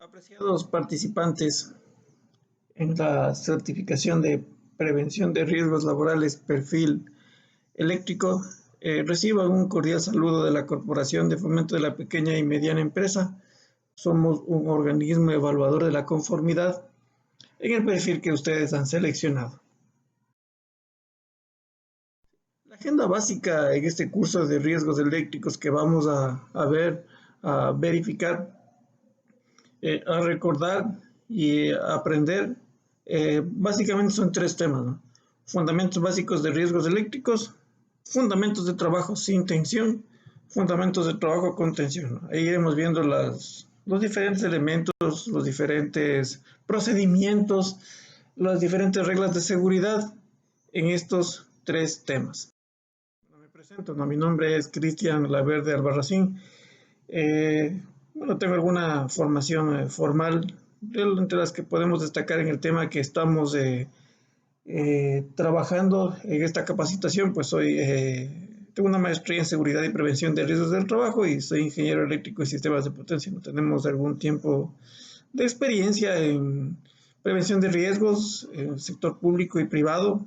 Apreciados participantes en la certificación de prevención de riesgos laborales perfil eléctrico, reciban un cordial saludo de la Corporación de Fomento de la Pequeña y Mediana Empresa. Somos un organismo evaluador de la conformidad en el perfil que ustedes han seleccionado. La agenda básica en este curso de riesgos eléctricos que vamos a verificar, a recordar y a aprender, básicamente son tres temas, ¿no? Fundamentos básicos de riesgos eléctricos, fundamentos de trabajo sin tensión, fundamentos de trabajo con tensión, ¿no? Ahí iremos viendo los diferentes elementos, los diferentes procedimientos, las diferentes reglas de seguridad en estos tres temas. Me presento, ¿no? Mi nombre es Cristian Laverde Albarracín. Bueno, tengo alguna formación formal, entre las que podemos destacar en el tema que estamos trabajando en esta capacitación, pues tengo una maestría en seguridad y prevención de riesgos del trabajo y soy ingeniero eléctrico y sistemas de potencia. ¿No? Tenemos algún tiempo de experiencia en prevención de riesgos en el sector público y privado,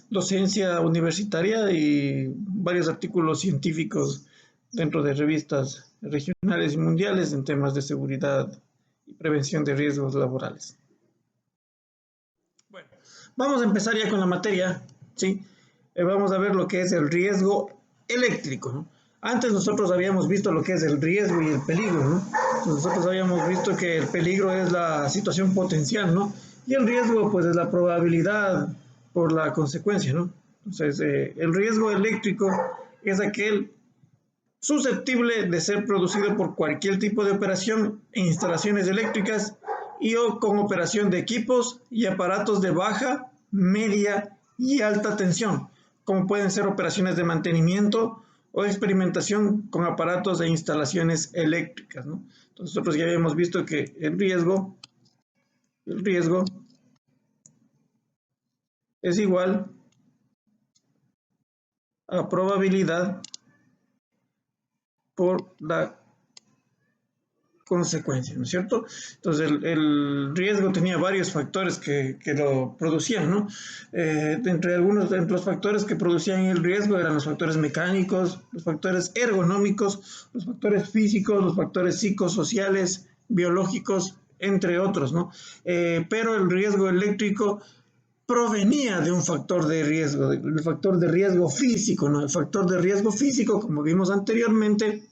docencia universitaria y varios artículos científicos dentro de revistas regionales y mundiales en temas de seguridad y prevención de riesgos laborales. Bueno, vamos a empezar ya con la materia, ¿sí? Vamos a ver lo que es el riesgo eléctrico, ¿no? Antes nosotros habíamos visto lo que es el riesgo y el peligro, ¿no? Nosotros habíamos visto que el peligro es la situación potencial, ¿no? Y el riesgo, pues, es la probabilidad por la consecuencia, ¿no? Entonces, el riesgo eléctrico es aquel susceptible de ser producido por cualquier tipo de operación en instalaciones eléctricas y o con operación de equipos y aparatos de baja, media y alta tensión, como pueden ser operaciones de mantenimiento o experimentación con aparatos e instalaciones eléctricas, ¿no? Entonces nosotros ya habíamos visto que el riesgo es igual a probabilidad por la consecuencia, ¿no es cierto? Entonces el riesgo tenía varios factores que lo producían, ¿no? Entre los factores que producían el riesgo eran los factores mecánicos, los factores ergonómicos, los factores físicos, los factores psicosociales, biológicos, entre otros, ¿no? Pero el riesgo eléctrico provenía de un factor de riesgo, el factor de riesgo físico, ¿no? El factor de riesgo físico, como vimos anteriormente,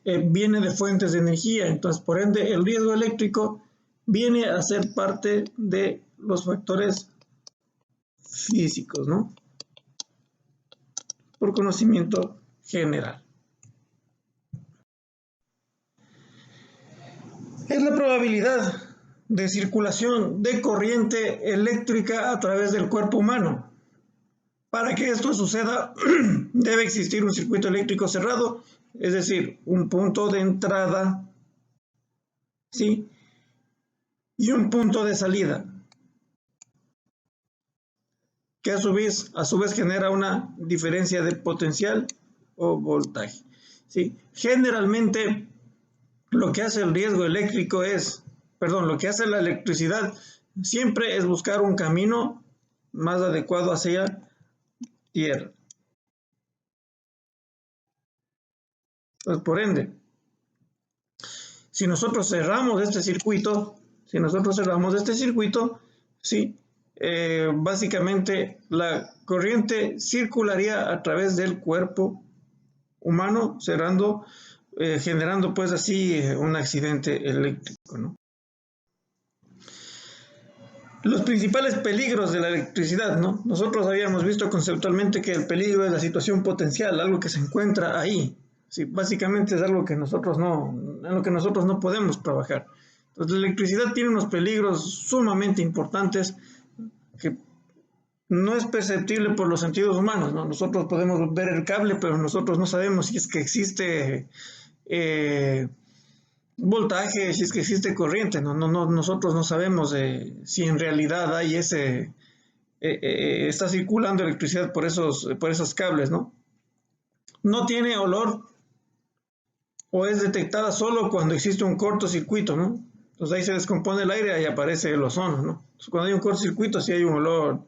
viene de fuentes de energía, entonces por ende el riesgo eléctrico viene a ser parte de los factores físicos, ¿no? Por conocimiento general. Es la probabilidad de circulación de corriente eléctrica a través del cuerpo humano. Para que esto suceda, debe existir un circuito eléctrico cerrado, es decir, un punto de entrada, ¿sí? Y un punto de salida, que a su vez genera una diferencia de potencial o voltaje, ¿sí? Generalmente, lo que hace el riesgo eléctrico lo que hace la electricidad siempre es buscar un camino más adecuado hacia tierra. Entonces, por ende, si nosotros cerramos este circuito, sí, básicamente la corriente circularía a través del cuerpo humano, generando pues así un accidente eléctrico, ¿no? Los principales peligros de la electricidad, ¿no? Nosotros habíamos visto conceptualmente que el peligro es la situación potencial, algo que se encuentra ahí. Sí, básicamente es algo en lo que nosotros no podemos trabajar. Entonces, la electricidad tiene unos peligros sumamente importantes que no es perceptible por los sentidos humanos, ¿no? Nosotros podemos ver el cable, pero nosotros no sabemos si es que existe voltaje, si es que existe corriente, nosotros no sabemos si en realidad hay está circulando electricidad por esos cables, ¿no? No tiene olor, o es detectada solo cuando existe un cortocircuito, ¿no? Entonces ahí se descompone el aire y aparece el ozono, ¿no? Entonces, cuando hay un cortocircuito sí hay un olor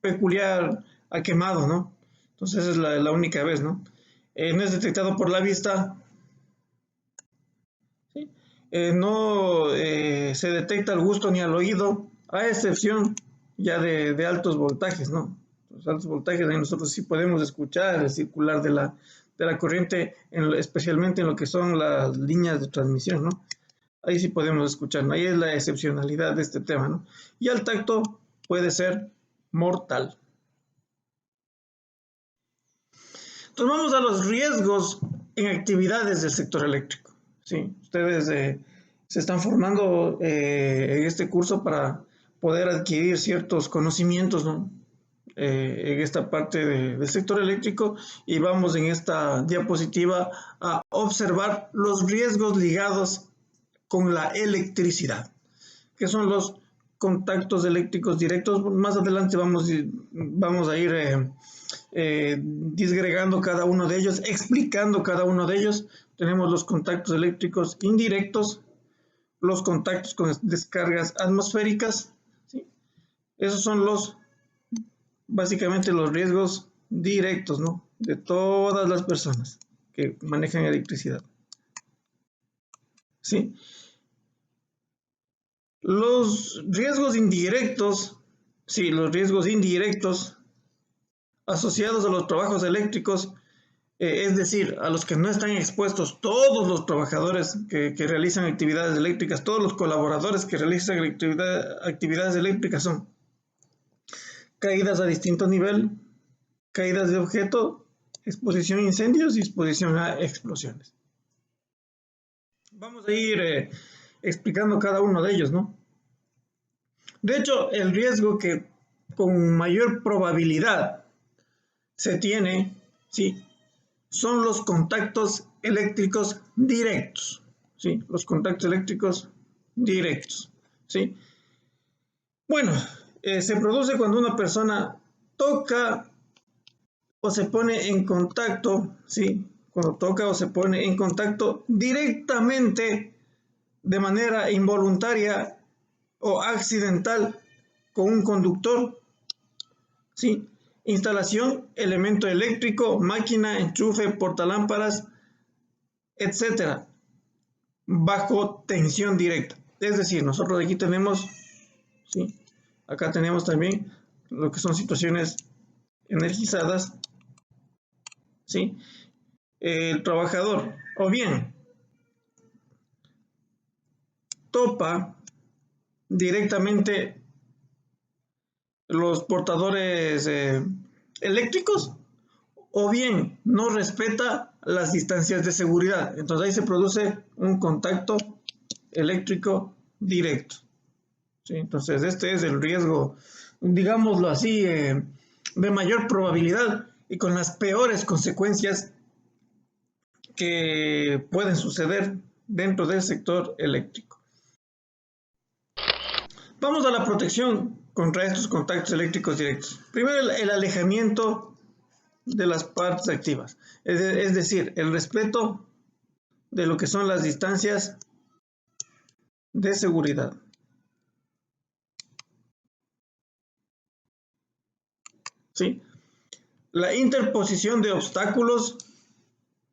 peculiar a quemado, ¿no? Entonces esa es la única vez, ¿no? No es detectado por la vista, ¿sí? No se detecta al gusto ni al oído, a excepción ya de altos voltajes, ¿no? Los altos voltajes ahí nosotros sí podemos escuchar el circular de la corriente, especialmente en lo que son las líneas de transmisión, ¿no? Ahí sí podemos escuchar, ¿no? Ahí es la excepcionalidad de este tema, ¿no? Y al tacto puede ser mortal. Entonces vamos a los riesgos en actividades del sector eléctrico. Sí, ustedes se están formando en este curso para poder adquirir ciertos conocimientos, ¿no? En esta parte del sector eléctrico, y vamos en esta diapositiva a observar los riesgos ligados con la electricidad, que son los contactos eléctricos directos. Más adelante vamos a ir disgregando cada uno de ellos, explicando cada uno de ellos. Tenemos los contactos eléctricos indirectos, los contactos con descargas atmosféricas, ¿sí? Esos son básicamente los riesgos directos, ¿no? De todas las personas que manejan electricidad, ¿sí? Los riesgos indirectos, sí, los riesgos indirectos asociados a los trabajos eléctricos, es decir, a los que no están expuestos todos los trabajadores que realizan actividades eléctricas, todos los colaboradores que realizan actividades eléctricas, son caídas a distinto nivel, caídas de objeto, exposición a incendios y exposición a explosiones. Vamos a ir explicando cada uno de ellos, ¿no? De hecho, el riesgo que con mayor probabilidad se tiene, ¿sí?, son los contactos eléctricos directos, ¿sí? Los contactos eléctricos directos, ¿sí? Bueno, se produce cuando una persona toca o se pone en contacto, ¿sí? Cuando toca o se pone en contacto directamente, de manera involuntaria o accidental, con un conductor, ¿sí? Instalación, elemento eléctrico, máquina, enchufe, portalámparas, etcétera, bajo tensión directa. Es decir, nosotros aquí tenemos, ¿sí?, acá tenemos también lo que son situaciones energizadas, ¿sí? El trabajador o bien topa directamente los portadores eléctricos, o bien no respeta las distancias de seguridad. Entonces ahí se produce un contacto eléctrico directo, ¿sí? Entonces este es el riesgo, digámoslo así, de mayor probabilidad y con las peores consecuencias que pueden suceder dentro del sector eléctrico. Vamos a la protección contra estos contactos eléctricos directos. Primero, el alejamiento de las partes activas, es decir, el respeto de lo que son las distancias de seguridad. ¿Sí? La interposición de obstáculos,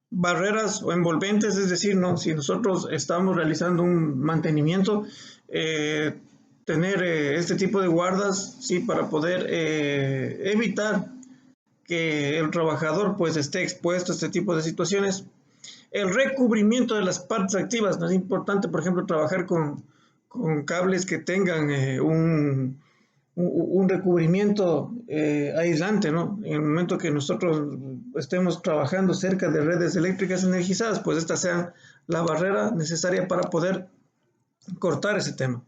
barreras o envolventes, es decir, ¿no?, si nosotros estamos realizando un mantenimiento, tener este tipo de guardas, ¿sí?, para poder evitar que el trabajador pues esté expuesto a este tipo de situaciones. El recubrimiento de las partes activas, ¿no? Es importante, por ejemplo, trabajar con cables que tengan un recubrimiento aislante, ¿no? En el momento que nosotros estemos trabajando cerca de redes eléctricas energizadas, pues esta sea la barrera necesaria para poder cortar ese tema.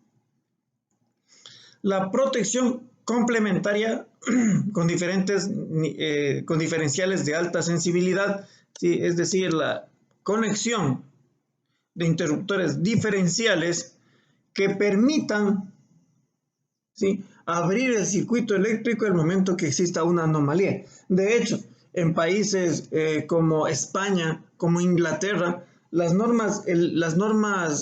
La protección complementaria con con diferenciales de alta sensibilidad, ¿sí? Es decir, la conexión de interruptores diferenciales que permitan, ¿sí?, abrir el circuito eléctrico en el momento que exista una anomalía. De hecho, en países como España, como Inglaterra, las normas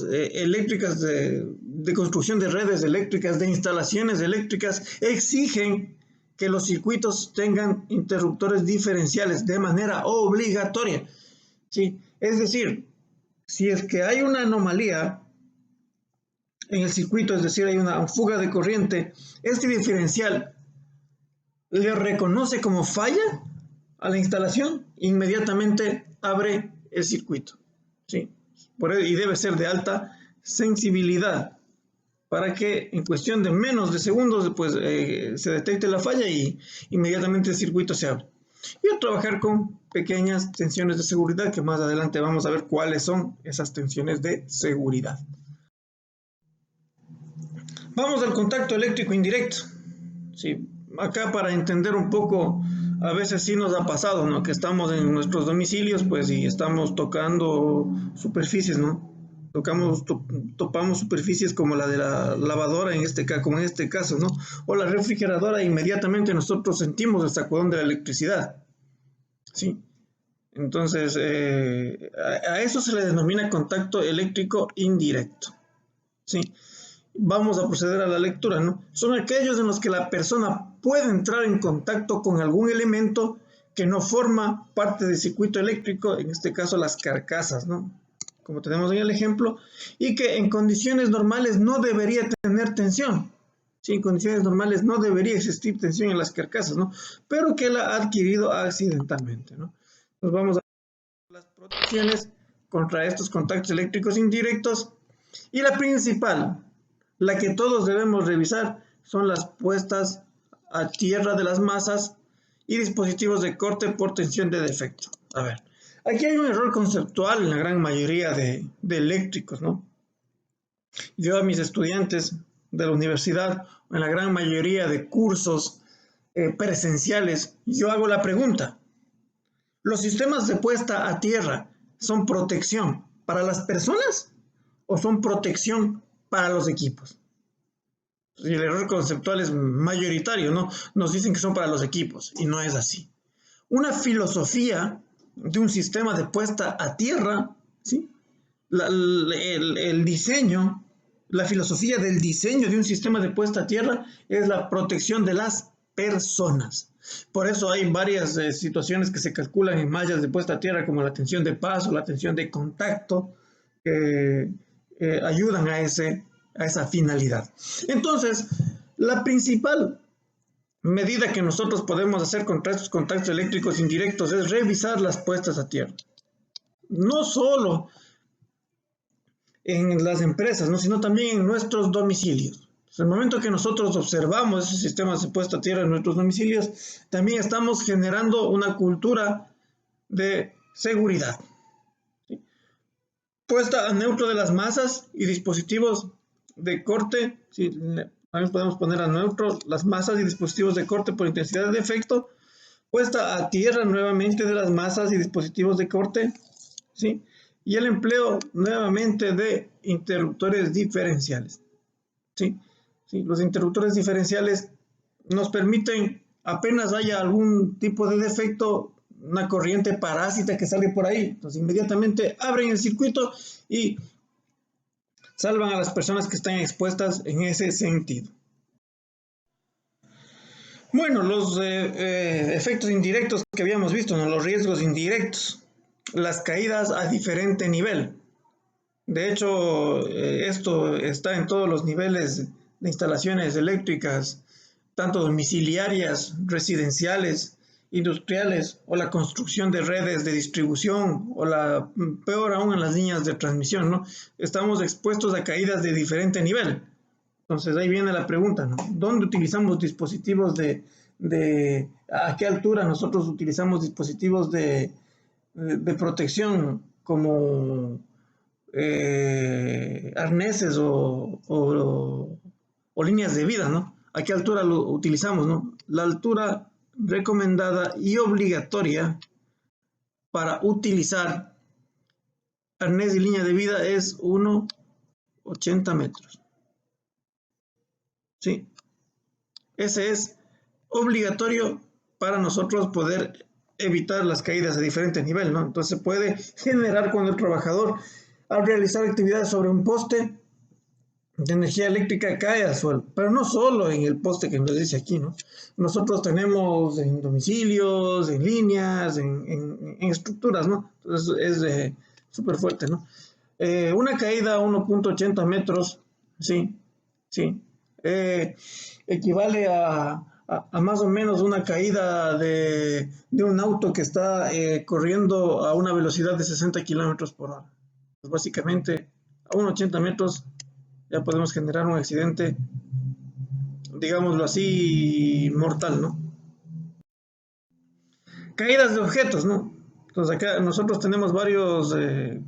eléctricas de construcción de redes eléctricas, de instalaciones eléctricas, exigen que los circuitos tengan interruptores diferenciales de manera obligatoria. ¿Sí? Es decir, si es que hay una anomalía en el circuito, es decir, hay una fuga de corriente, este diferencial le reconoce como falla a la instalación, inmediatamente abre el circuito. ¿Sí? Y debe ser de alta sensibilidad para que en cuestión de menos de segundos pues, se detecte la falla y inmediatamente el circuito se abre. Y a trabajar con pequeñas tensiones de seguridad, que más adelante vamos a ver cuáles son esas tensiones de seguridad. Vamos al contacto eléctrico indirecto. Sí, acá para entender un poco, a veces sí nos ha pasado, ¿no? Que estamos en nuestros domicilios, pues, y estamos tocando superficies, ¿no? Topamos superficies como la de la lavadora, como en este caso, ¿no? O la refrigeradora, e inmediatamente nosotros sentimos el sacudón de la electricidad, ¿sí? Entonces, a eso se le denomina contacto eléctrico indirecto, ¿sí? Vamos a proceder a la lectura, ¿no? Son aquellos en los que la persona puede entrar en contacto con algún elemento que no forma parte del circuito eléctrico, en este caso las carcasas, ¿no? Como tenemos en el ejemplo, y que en condiciones normales no debería tener tensión. Sí, en condiciones normales no debería existir tensión en las carcasas, ¿no? Pero que la ha adquirido accidentalmente, ¿no? Nos vamos a ver las protecciones contra estos contactos eléctricos indirectos, y la principal, la que todos debemos revisar, son las puestas a tierra de las masas y dispositivos de corte por tensión de defecto. A ver, aquí hay un error conceptual en la gran mayoría de eléctricos, ¿no? Yo a mis estudiantes de la universidad, en la gran mayoría de cursos presenciales, yo hago la pregunta: ¿los sistemas de puesta a tierra son protección para las personas o son protección para los equipos? Y el error conceptual es mayoritario, ¿no? Nos dicen que son para los equipos y no es así. Una filosofía de un sistema de puesta a tierra, ¿sí? El diseño, la filosofía del diseño de un sistema de puesta a tierra es la protección de las personas. Por eso hay varias situaciones que se calculan en mallas de puesta a tierra, como la tensión de paso, la tensión de contacto, que ayudan a esa finalidad. Entonces, la principal medida que nosotros podemos hacer contra estos contactos eléctricos indirectos es revisar las puestas a tierra. No solo en las empresas, ¿no? Sino también en nuestros domicilios. En el momento que nosotros observamos esos sistemas de puesta a tierra en nuestros domicilios, también estamos generando una cultura de seguridad. ¿Sí? Puesta a neutro de las masas y dispositivos de corte, ¿sí? También podemos poner a neutro las masas y dispositivos de corte por intensidad de defecto. Puesta a tierra nuevamente de las masas y dispositivos de corte, ¿sí? Y el empleo nuevamente de interruptores diferenciales, ¿sí? ¿Sí? Los interruptores diferenciales nos permiten, apenas haya algún tipo de defecto, una corriente parásita que sale por ahí, entonces inmediatamente abren el circuito y salvan a las personas que están expuestas en ese sentido. Bueno, los efectos indirectos que habíamos visto, ¿no? Los riesgos indirectos, las caídas a diferente nivel. De hecho, esto está en todos los niveles de instalaciones eléctricas, tanto domiciliarias, residenciales, industriales, o la construcción de redes de distribución, o peor aún en las líneas de transmisión, ¿no? Estamos expuestos a caídas de diferente nivel. Entonces ahí viene la pregunta, ¿no? ¿Dónde utilizamos dispositivos a qué altura nosotros utilizamos dispositivos de protección como arneses o líneas de vida, ¿no? ¿A qué altura lo utilizamos, no? La altura recomendada y obligatoria para utilizar arnés y línea de vida es 1,80 metros. ¿Sí? Ese es obligatorio para nosotros poder evitar las caídas a diferente nivel, ¿no? Entonces se puede generar cuando el trabajador, al realizar actividades sobre un poste de energía eléctrica, cae al suelo, pero no solo en el poste que nos dice aquí, ¿no? Nosotros tenemos en domicilios, en líneas, en estructuras, ¿no? Entonces es súper fuerte, ¿no? Una caída a 1.80 metros, sí, sí, equivale a más o menos una caída de un auto que está corriendo a una velocidad de 60 kilómetros por hora. Pues básicamente, a 1.80 metros ya podemos generar un accidente, digámoslo así, mortal, ¿no? Caídas de objetos, ¿no? Entonces acá nosotros tenemos varios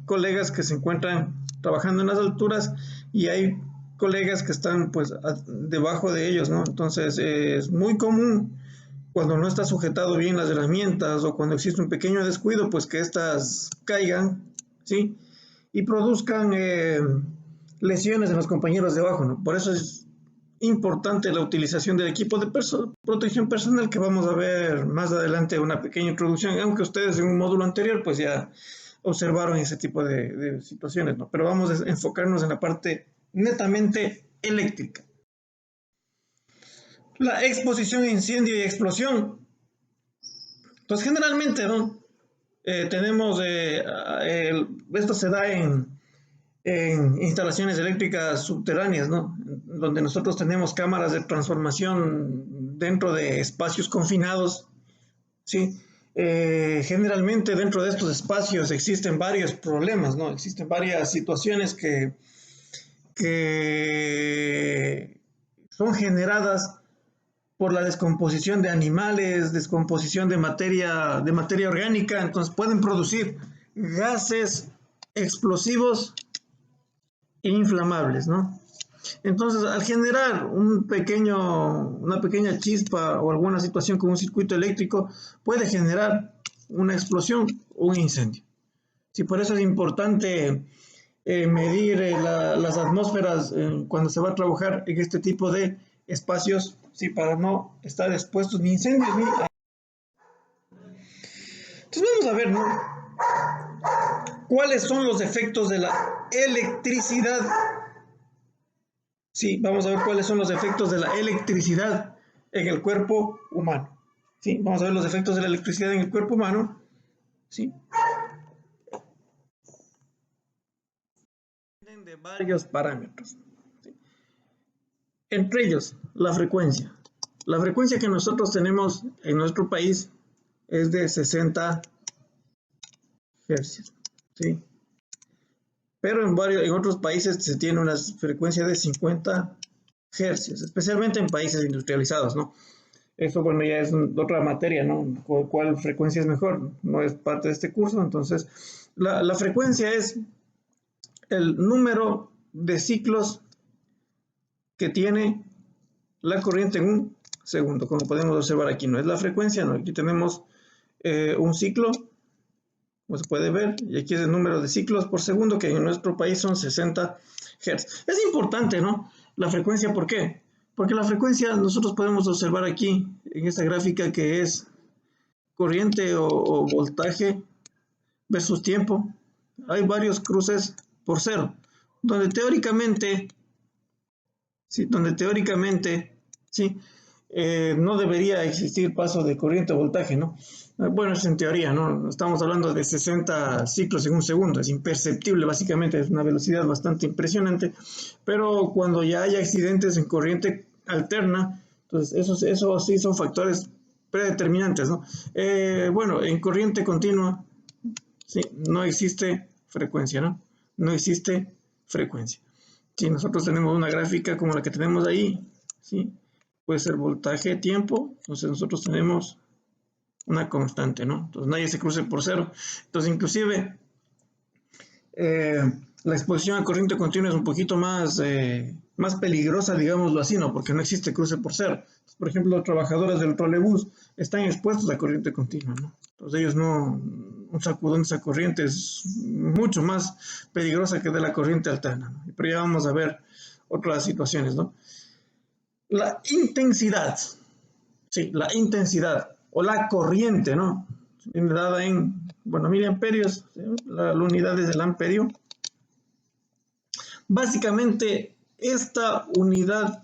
colegas que se encuentran trabajando en las alturas y hay colegas que están pues debajo de ellos, ¿no? Entonces es muy común cuando no está sujetado bien las herramientas o cuando existe un pequeño descuido, pues que éstas caigan, ¿sí? Y produzcan lesiones en los compañeros debajo, ¿no? Por eso es importante la utilización del equipo de protección personal que vamos a ver más adelante, una pequeña introducción, aunque ustedes en un módulo anterior pues ya observaron ese tipo de situaciones, ¿no? Pero vamos a enfocarnos en la parte netamente eléctrica. La exposición a incendio y explosión. Entonces generalmente, ¿no? Tenemos, esto se da en instalaciones eléctricas subterráneas, ¿no? Donde nosotros tenemos cámaras de transformación dentro de espacios confinados, ¿sí? Generalmente dentro de estos espacios existen varios problemas, ¿no? Existen varias situaciones que son generadas por la descomposición de animales, descomposición de materia orgánica, entonces pueden producir gases explosivos e inflamables, ¿no? Entonces, al generar una pequeña chispa o alguna situación con un circuito eléctrico, puede generar una explosión o un incendio. Sí, por eso es importante medir las atmósferas cuando se va a trabajar en este tipo de espacios, sí, para no estar expuestos ni incendios ni... Entonces vamos a ver, ¿no? ¿Cuáles son los efectos de la electricidad? Sí, vamos a ver cuáles son los efectos de la electricidad en el cuerpo humano. Sí, vamos a ver los efectos de la electricidad en el cuerpo humano. Sí, de varios parámetros. ¿Sí? Entre ellos, la frecuencia. La frecuencia que nosotros tenemos en nuestro país es de 60 Hz. ¿Sí? Pero en otros países se tiene una frecuencia de 50 Hz, especialmente en países industrializados, ¿no? Eso, bueno, ya es otra materia, ¿no? ¿Cuál frecuencia es mejor? No es parte de este curso, entonces la frecuencia es el número de ciclos que tiene la corriente en un segundo, como podemos observar aquí, no es la frecuencia, no, aquí tenemos un ciclo, como se puede ver, y aquí es el número de ciclos por segundo, que en nuestro país son 60 Hz. Es importante, ¿no? La frecuencia, ¿por qué? Porque la frecuencia nosotros podemos observar aquí, en esta gráfica, que es corriente o voltaje versus tiempo. Hay varios cruces por cero, donde teóricamente, sí, sí, no debería existir paso de corriente o voltaje, ¿no? Bueno, es en teoría, ¿no? Estamos hablando de 60 ciclos en un segundo, es imperceptible, básicamente, es una velocidad bastante impresionante, pero cuando ya hay accidentes en corriente alterna, entonces eso sí son factores predeterminantes, ¿no? Bueno, en corriente continua, sí, no existe frecuencia, ¿no? No existe frecuencia. Si nosotros tenemos una gráfica como la que tenemos ahí, ¿sí? Puede ser voltaje, tiempo, entonces nosotros tenemos una constante, ¿no? Entonces nadie se cruce por cero. Entonces inclusive eh, la exposición a corriente continua es un poquito más peligrosa, digámoslo así, ¿no? Porque no existe cruce por cero. Entonces, por ejemplo, los trabajadores del trolebús están expuestos a corriente continua, ¿no? Entonces ellos no, un sacudón de esa corriente es mucho más peligrosa que de la corriente alterna, ¿no? Pero ya vamos a ver otras situaciones, ¿no? La intensidad, sí, la intensidad o la corriente, ¿no? viene dada en, bueno, miliamperios, ¿sí? La unidad es el amperio. Básicamente, esta unidad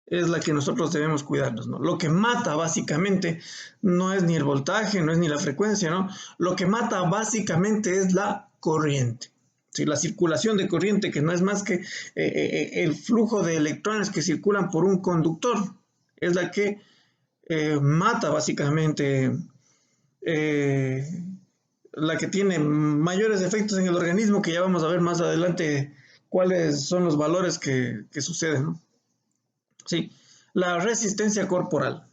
es la que nosotros debemos cuidarnos, ¿no? Lo que mata básicamente no es ni el voltaje, no es ni la frecuencia, ¿no? Lo que mata básicamente es la corriente. ¿Sí? La circulación de corriente, que no es más que el flujo de electrones que circulan por un conductor, es la que mata básicamente, la que tiene mayores efectos en el organismo, que ya vamos a ver más adelante cuáles son los valores que suceden, ¿no? Sí, la resistencia corporal.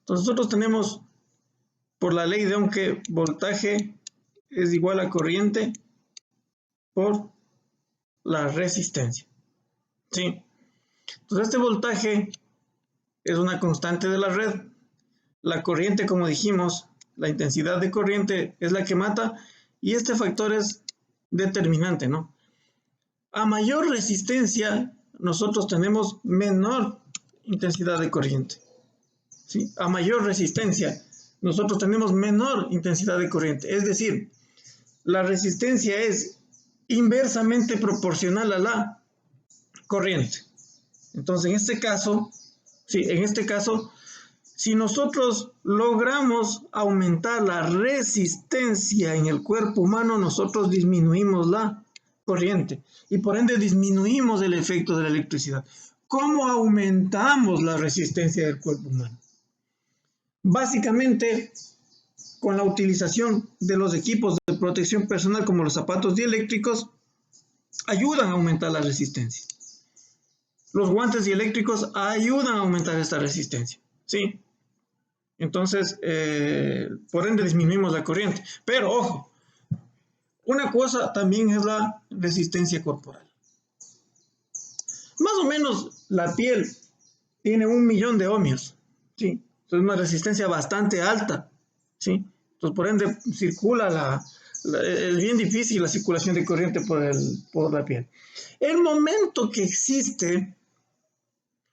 Entonces nosotros tenemos, por la ley de Ohm, que voltaje es igual a corriente por la resistencia. Sí. Entonces este voltaje es una constante de la red. La corriente, como dijimos, la intensidad de corriente es la que mata, y este factor es determinante, ¿no? A mayor resistencia, nosotros tenemos menor intensidad de corriente. ¿Sí? A mayor resistencia, nosotros tenemos menor intensidad de corriente. Es decir, la resistencia es inversamente proporcional a la corriente. Entonces, en este caso, si nosotros logramos aumentar la resistencia en el cuerpo humano, nosotros disminuimos la corriente y por ende disminuimos el efecto de la electricidad. ¿Cómo aumentamos la resistencia del cuerpo humano? Básicamente, con la utilización de los equipos de protección personal como los zapatos dieléctricos, ayudan a aumentar la resistencia. Los guantes dieléctricos ayudan a aumentar esta resistencia, ¿sí? Entonces, por ende disminuimos la corriente. Pero, ojo, una cosa también es la resistencia corporal. Más o menos la piel tiene 1.000.000 de ohmios, ¿sí? Entonces, una resistencia bastante alta, ¿sí? Entonces, por ende, circula es bien difícil la circulación de corriente por la piel. El momento que existe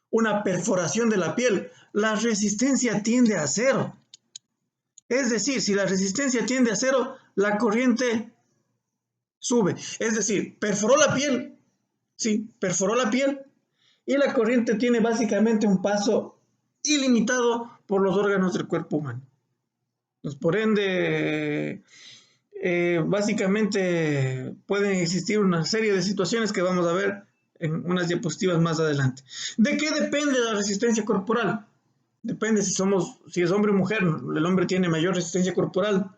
una perforación de la piel, la resistencia tiende a cero. Es decir, si la resistencia tiende a cero, la corriente sube. Es decir, perforó la piel, ¿sí? Perforó la piel y la corriente tiene básicamente un paso ilimitado por los órganos del cuerpo humano. Pues por ende, básicamente pueden existir una serie de situaciones que vamos a ver en unas diapositivas más adelante. ¿De qué depende la resistencia corporal? Depende si es hombre o mujer. El hombre tiene mayor resistencia corporal.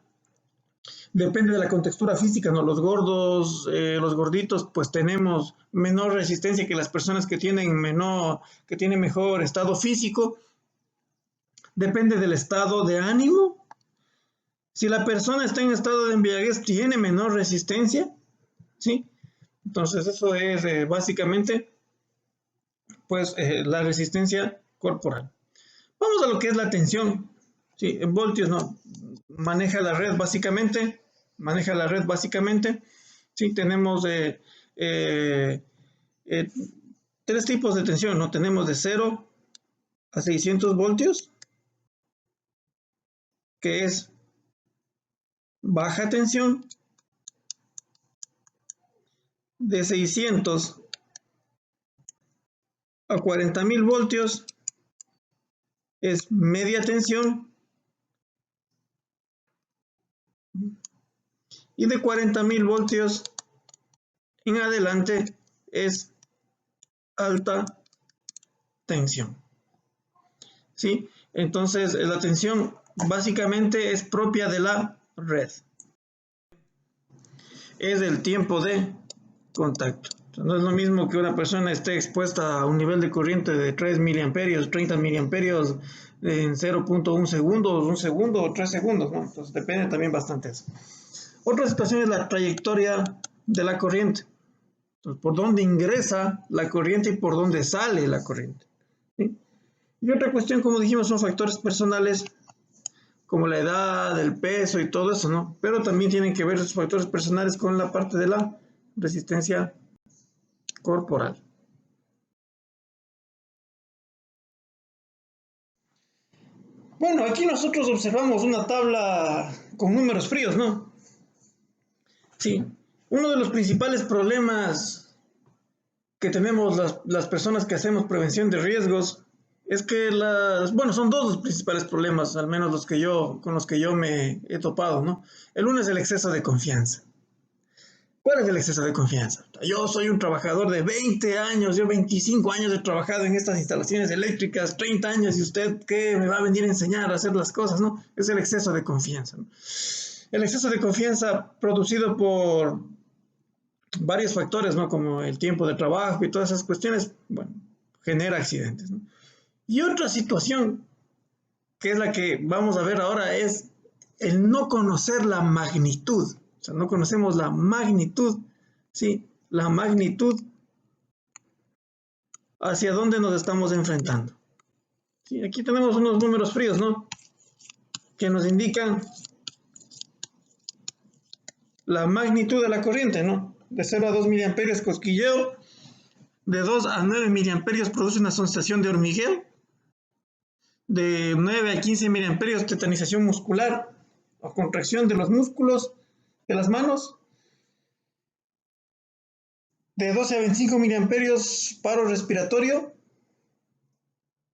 Depende de la contextura física, ¿no? Los gordos, los gorditos, pues tenemos menor resistencia que las personas que tienen mejor estado físico. Depende del estado de ánimo. Si la persona está en estado de embriaguez, tiene menor resistencia, ¿sí? Entonces eso es básicamente, pues, la resistencia corporal. Vamos a lo que es la tensión, ¿sí? En voltios, ¿no? Maneja la red básicamente, ¿sí? Tenemos tres tipos de tensión, ¿no? Tenemos de 0 a 600 voltios, que es baja tensión. De 600 a 40.000 voltios es media tensión. Y de 40.000 voltios en adelante es alta tensión. ¿Sí? Entonces, la tensión básicamente es propia de la red. Es el tiempo de contacto. No es lo mismo que una persona esté expuesta a un nivel de corriente de 3 miliamperios, 30 miliamperios en 0.1 segundos, 1 segundo o 3 segundos, ¿no? Entonces depende también bastante de eso. Otra situación es la trayectoria de la corriente. Entonces, por dónde ingresa la corriente y por dónde sale la corriente, ¿sí? Y otra cuestión, como dijimos, son factores personales como la edad, el peso y todo eso, ¿no? Pero también tienen que ver esos factores personales con la parte de la resistencia corporal. Bueno, aquí nosotros observamos una tabla con números fríos, ¿no? Sí, uno de los principales problemas que tenemos las personas que hacemos prevención de riesgos es que bueno, son dos los principales problemas, al menos con los que yo me he topado, ¿no? El uno es el exceso de confianza. ¿Cuál es el exceso de confianza? Yo soy un trabajador de 20 años, yo 25 años he trabajado en estas instalaciones eléctricas, 30 años, y usted, ¿qué me va a venir a enseñar a hacer las cosas? ¿No? Es el exceso de confianza, ¿no? El exceso de confianza producido por varios factores, ¿no? Como el tiempo de trabajo y todas esas cuestiones, bueno, genera accidentes, ¿no? Y otra situación, que es la que vamos a ver ahora, es el no conocer la magnitud. O sea, no conocemos la magnitud, ¿sí? La magnitud hacia dónde nos estamos enfrentando. ¿Sí? Aquí tenemos unos números fríos, ¿no? Que nos indican la magnitud de la corriente, ¿no? De 0 a 2 miliamperios cosquilleo, de 2 a 9 miliamperios produce una sensación de hormigueo, de 9 a 15 miliamperios tetanización muscular o contracción de los músculos de las manos, de 12 a 25 miliamperios paro respiratorio,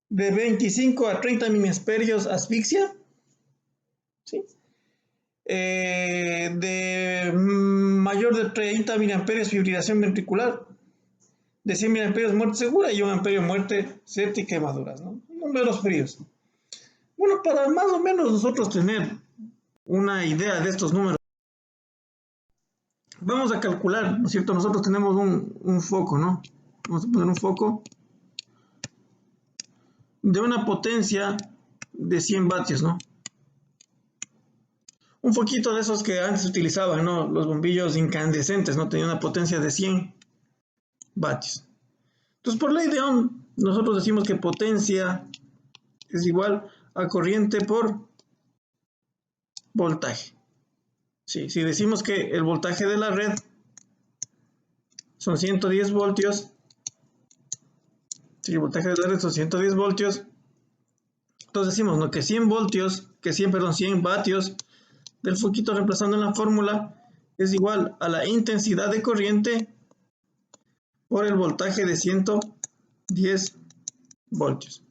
de 25 a 30 miliamperios asfixia, ¿sí? De mayor de 30 miliamperios fibrilación ventricular, de 100 miliamperios muerte segura y 1 amperio muerte séptica y quemaduras, ¿no? Números fríos. Bueno, para más o menos nosotros tener una idea de estos números, vamos a calcular, ¿no es cierto? Nosotros tenemos un foco, ¿no? Vamos a poner un foco de una potencia de 100 vatios, ¿no? Un foquito de esos que antes utilizaban, ¿no? Los bombillos incandescentes, ¿no? Tenía una potencia de 100 vatios. Entonces, por ley de Ohm, nosotros decimos que potencia es igual a corriente por voltaje. Sí, si decimos que el voltaje de la red son 110 voltios, si el voltaje de la red son 110 voltios, entonces decimos, ¿no? Que 100 vatios del foquito reemplazando en la fórmula es igual a la intensidad de corriente por el voltaje de 110 voltios.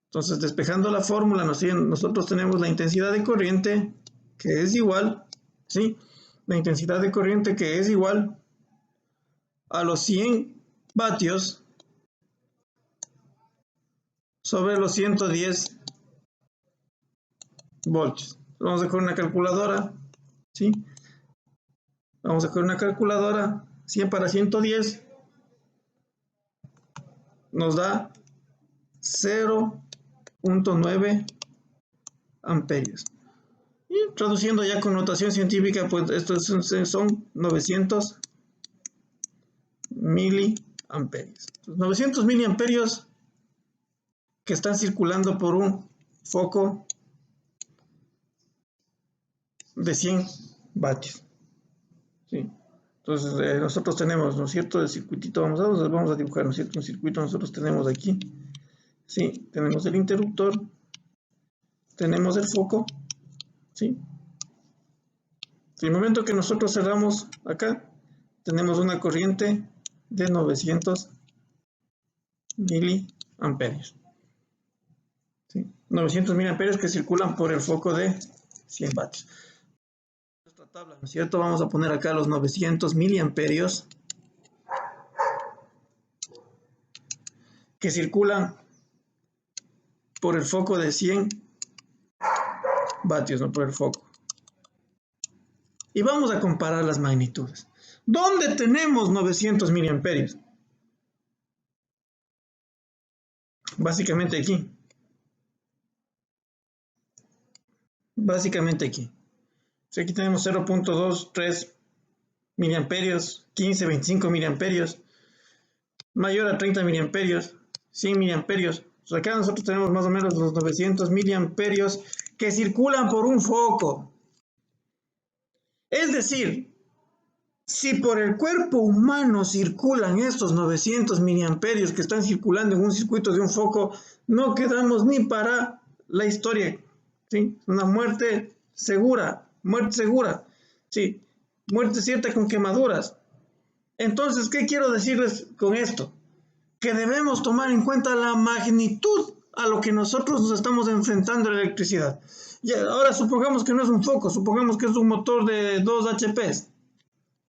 Entonces, despejando la fórmula, nosotros tenemos la intensidad de corriente que es igual, ¿sí? La intensidad de corriente que es igual a los 100 vatios sobre los 110 voltios. Vamos a coger una calculadora, ¿sí? Vamos a coger una calculadora, 100 para 110 nos da 0.9 amperios. Y traduciendo ya con notación científica, pues estos son 900 miliamperios. 900 miliamperios que están circulando por un foco de 100 vatios. ¿Sí? Entonces, nosotros tenemos, ¿no es cierto?, el circuitito, vamos a dibujar, ¿no es cierto?, un circuito nosotros tenemos aquí. Sí, tenemos el interruptor, tenemos el foco, ¿sí? En el momento que nosotros cerramos acá, tenemos una corriente de 900 miliamperios. ¿Sí? 900 miliamperios que circulan por el foco de 100 vatios. Nuestra tabla, ¿no es cierto? Vamos a poner acá los 900 miliamperios que circulan por el foco de 100 vatios, no por el foco. Y vamos a comparar las magnitudes. ¿Dónde tenemos 900 miliamperios? Básicamente aquí. Básicamente aquí. Aquí tenemos 0.23 miliamperios, 15, 25 miliamperios, mayor a 30 miliamperios, 100 miliamperios. Acá nosotros tenemos más o menos los 900 miliamperios que circulan por un foco. Es decir, si por el cuerpo humano circulan estos 900 miliamperios que están circulando en un circuito de un foco, no quedamos ni para la historia ¿sí? Una muerte segura, ¿sí? Muerte cierta con quemaduras. Entonces, ¿qué quiero decirles con esto? Que debemos tomar en cuenta la magnitud a lo que nosotros nos estamos enfrentando a la electricidad. Y ahora supongamos que no es un foco, supongamos que es un motor de 2 HP.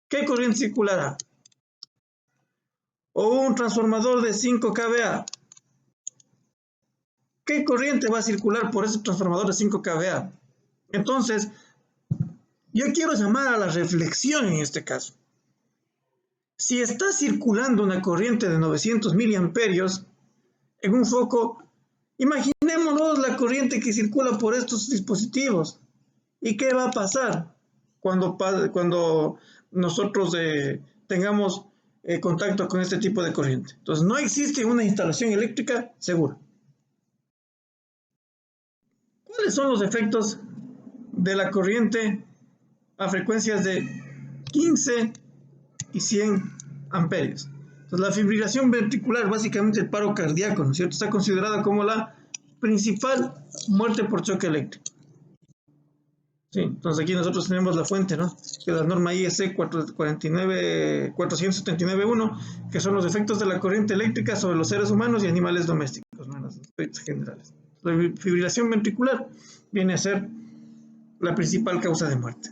¿Qué corriente circulará? O un transformador de 5 kVA. ¿Qué corriente va a circular por ese transformador de 5 kVA? Entonces, yo quiero llamar a la reflexión en este caso. Si está circulando una corriente de 900 miliamperios en un foco, imaginémonos la corriente que circula por estos dispositivos. ¿Y qué va a pasar cuando nosotros tengamos contacto con este tipo de corriente? Entonces, no existe una instalación eléctrica segura. ¿Cuáles son los efectos de la corriente a frecuencias de 15 y 100 amperios? Entonces, la fibrilación ventricular, básicamente el paro cardíaco, ¿no es cierto?, está considerada como la principal muerte por choque eléctrico. Sí, entonces aquí nosotros tenemos la fuente, ¿no?, que es la norma IEC 479.1, que son los efectos de la corriente eléctrica sobre los seres humanos y animales domésticos, ¿no?, en los aspectos generales. La fibrilación ventricular viene a ser la principal causa de muerte.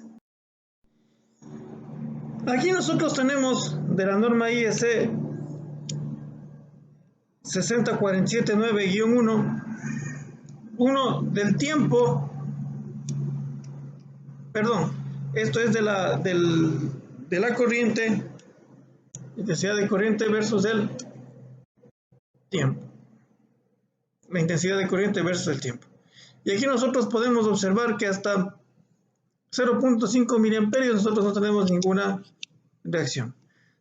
Aquí nosotros tenemos de la norma IEC 60479-1, del tiempo, perdón, esto es de la corriente, intensidad de corriente versus el tiempo. La intensidad de corriente versus el tiempo. Y aquí nosotros podemos observar que hasta 0.5 miliamperios nosotros no tenemos ninguna reacción.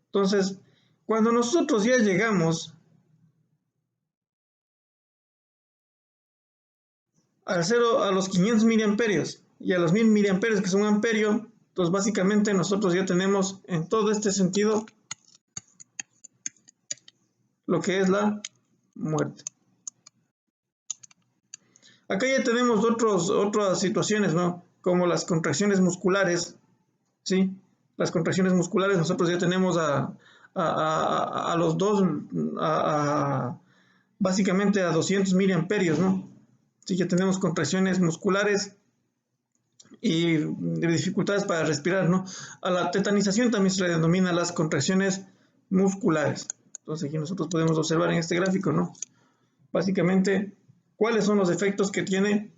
Entonces, cuando nosotros ya llegamos a los 500 miliamperios y a los 1000 miliamperios, que es un amperio, entonces básicamente nosotros ya tenemos en todo este sentido lo que es la muerte. Acá ya tenemos otras situaciones, ¿no?, como las contracciones musculares, ¿sí? Las contracciones musculares, nosotros ya tenemos a los dos, básicamente a 200 miliamperios, ¿no? Sí, ya tenemos contracciones musculares y dificultades para respirar, ¿no? A la tetanización también se le denomina las contracciones musculares. Entonces aquí nosotros podemos observar en este gráfico, ¿no?, básicamente cuáles son los efectos que tiene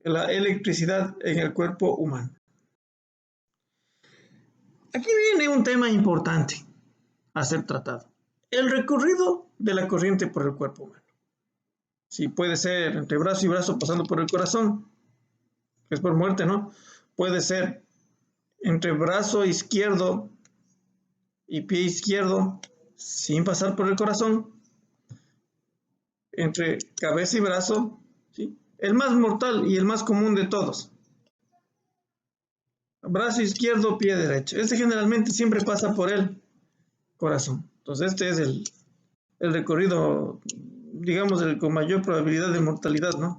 la electricidad en el cuerpo humano. Aquí viene un tema importante a ser tratado: el recorrido de la corriente por el cuerpo humano. Sí, puede ser entre brazo y brazo pasando por el corazón, que es por muerte, ¿no? Puede ser entre brazo izquierdo y pie izquierdo sin pasar por el corazón, entre cabeza y brazo, ¿sí? El más mortal y el más común de todos: brazo izquierdo, pie derecho. Este generalmente siempre pasa por el corazón. Entonces este es el recorrido, digamos, con mayor probabilidad de mortalidad, ¿no?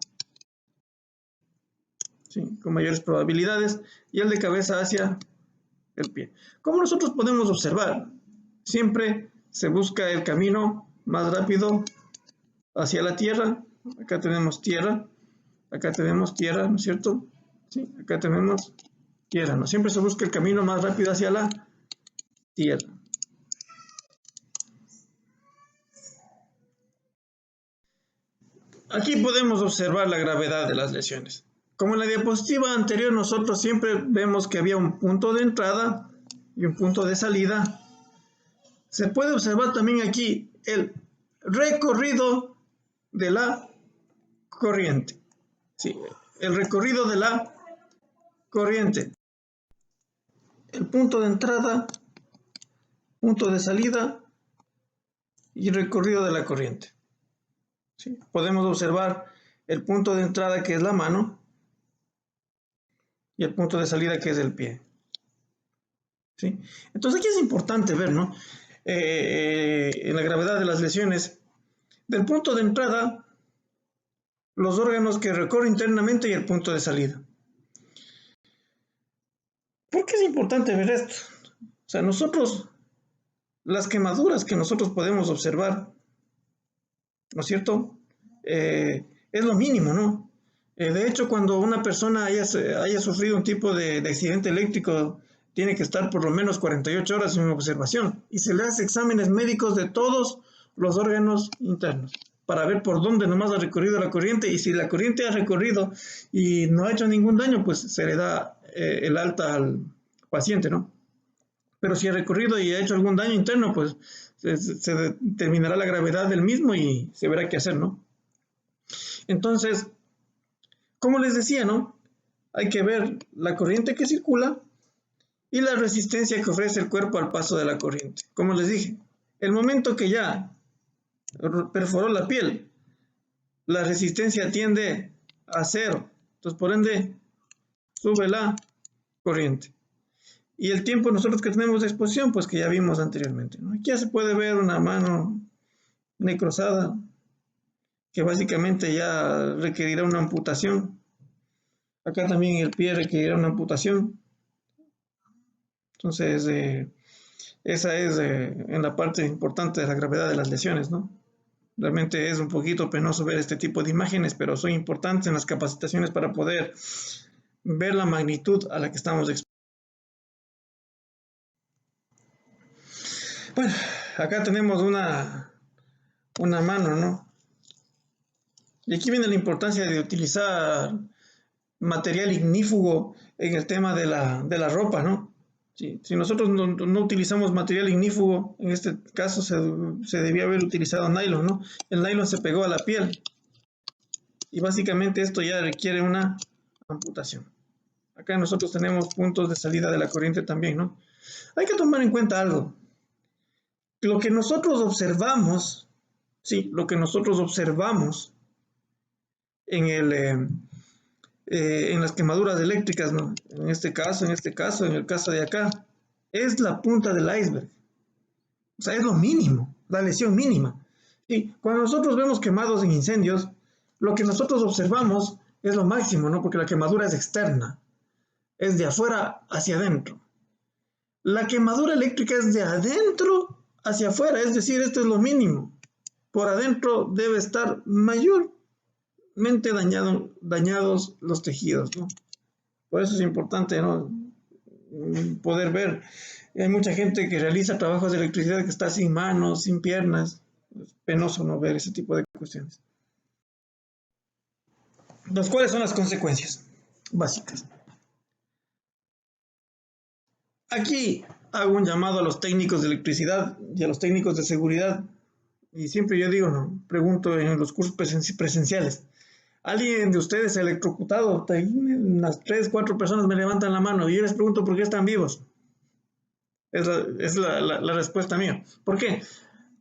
Sí, con mayores probabilidades, y el de cabeza hacia el pie. Como nosotros podemos observar, siempre se busca el camino más rápido hacia la tierra. Acá tenemos tierra, acá tenemos tierra, ¿no es cierto? Sí, acá tenemos tierra, ¿no? Siempre se busca el camino más rápido hacia la tierra. Aquí podemos observar la gravedad de las lesiones. Como en la diapositiva anterior, nosotros siempre vemos que había un punto de entrada y un punto de salida. Se puede observar también aquí el recorrido de la corriente. Sí, el recorrido de la corriente. El punto de entrada, punto de salida y recorrido de la corriente. ¿Sí? Podemos observar el punto de entrada, que es la mano, y el punto de salida, que es el pie. ¿Sí? Entonces aquí es importante ver, ¿no?, en la gravedad de las lesiones, del punto de entrada los órganos que recorre internamente y el punto de salida. ¿Por qué es importante ver esto? O sea, nosotros, las quemaduras que nosotros podemos observar, ¿no es cierto? Es lo mínimo, ¿no? De hecho, cuando una persona haya sufrido un tipo de accidente eléctrico, tiene que estar por lo menos 48 horas en observación y se le hace exámenes médicos de todos los órganos internos para ver por dónde nomás ha recorrido la corriente, y si la corriente ha recorrido y no ha hecho ningún daño, pues se le da el alta al paciente, ¿no? Pero si ha recorrido y ha hecho algún daño interno, pues se determinará la gravedad del mismo y se verá qué hacer, ¿no? Entonces, como les decía, ¿no? Hay que ver la corriente que circula y la resistencia que ofrece el cuerpo al paso de la corriente. Como les dije, el momento que ya perforó la piel, la resistencia tiende a cero. Entonces, por ende, sube la corriente. Y el tiempo nosotros que tenemos de exposición, pues que ya vimos anteriormente, ¿no? Aquí ya se puede ver una mano necrosada, que básicamente ya requerirá una amputación. Acá también el pie requerirá una amputación. Entonces, esa es en la parte importante de la gravedad de las lesiones, ¿no? Realmente es un poquito penoso ver este tipo de imágenes, pero son importantes en las capacitaciones para poder ver la magnitud a la que estamos expuestos. Bueno, acá tenemos una mano, ¿no? Y aquí viene la importancia de utilizar material ignífugo en el tema de la ropa, ¿no? Si nosotros no utilizamos material ignífugo, en este caso se debía haber utilizado nylon, ¿no? El nylon se pegó a la piel y básicamente esto ya requiere una amputación. Acá nosotros tenemos puntos de salida de la corriente también, ¿no? Hay que tomar en cuenta algo. Lo que nosotros observamos, sí, lo que nosotros observamos en en las quemaduras eléctricas, ¿no? En el caso, en el caso de acá, es la punta del iceberg. O sea, es lo mínimo, la lesión mínima. Y cuando nosotros vemos quemados en incendios, lo que nosotros observamos es lo máximo, ¿no? Porque la quemadura es externa, es de afuera hacia adentro. La quemadura eléctrica es de adentro hacia afuera, es decir, esto es lo mínimo. Por adentro debe estar mayormente dañados los tejidos, ¿no? Por eso es importante, ¿no? Poder ver. Hay mucha gente que realiza trabajos de electricidad que está sin manos, sin piernas. Es penoso no ver ese tipo de cuestiones. Entonces, ¿cuáles son las consecuencias básicas? Aquí hago un llamado a los técnicos de electricidad y a los técnicos de seguridad. Y siempre yo digo, ¿no? Pregunto en los cursos presenciales. ¿Alguien de ustedes se ha electrocutado? Unas 3, 4 personas me levantan la mano y yo les pregunto por qué están vivos. Es la respuesta mía. ¿Por qué?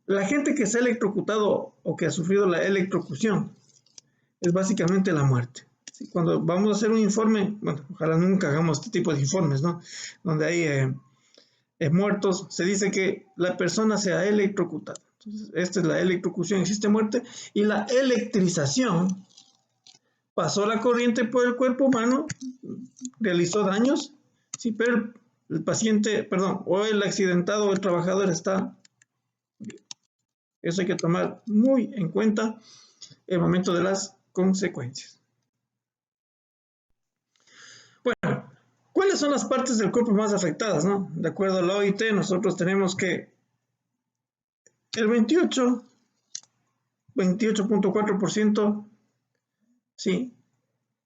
La gente que se ha electrocutado o que ha sufrido la electrocución es básicamente la muerte. ¿Sí? Cuando vamos a hacer un informe, bueno, ojalá nunca hagamos este tipo de informes, ¿no? Donde hay muertos, se dice que la persona se ha electrocutado. Entonces, esta es la electrocución, existe muerte, y la electrización pasó la corriente por el cuerpo humano, realizó daños, sí, pero el paciente, perdón, o el accidentado o el trabajador está bien. Eso hay que tomar muy en cuenta el momento de las consecuencias. Bueno, ¿cuáles son las partes del cuerpo más afectadas, no? De acuerdo a la OIT, nosotros tenemos que el 28.4%, sí,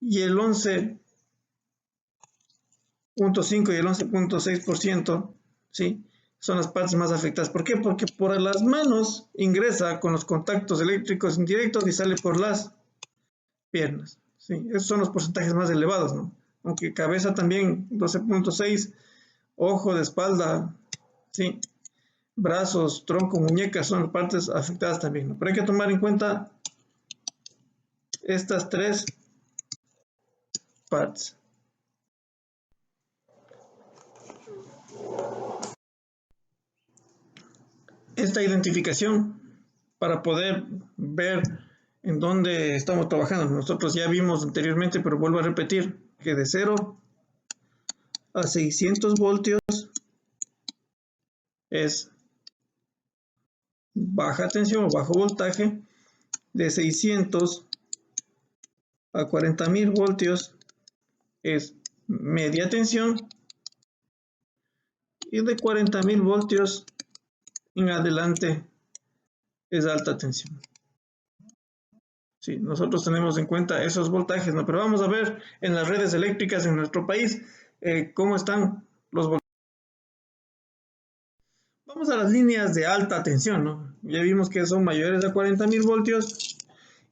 y el 11.5 y el 11.6%, sí, son las partes más afectadas. ¿Por qué? Porque por las manos ingresa con los contactos eléctricos indirectos y sale por las piernas. Sí, esos son los porcentajes más elevados, ¿no? Aunque cabeza también 12.6, ojo, de espalda, sí, brazos, tronco, muñecas son partes afectadas también, ¿no? Pero hay que tomar en cuenta estas tres partes. Esta identificación para poder ver en dónde estamos trabajando. Nosotros ya vimos anteriormente, pero vuelvo a repetir, que de 0 a 600 voltios es baja tensión o bajo voltaje. De 600 a 40.000 voltios es media tensión. Y de 40.000 voltios en adelante es alta tensión. Sí, nosotros tenemos en cuenta esos voltajes, ¿no? Pero vamos a ver en las redes eléctricas en nuestro país cómo están los voltajes. Vamos a las líneas de alta tensión, ¿no? Ya vimos que son mayores a 40.000 voltios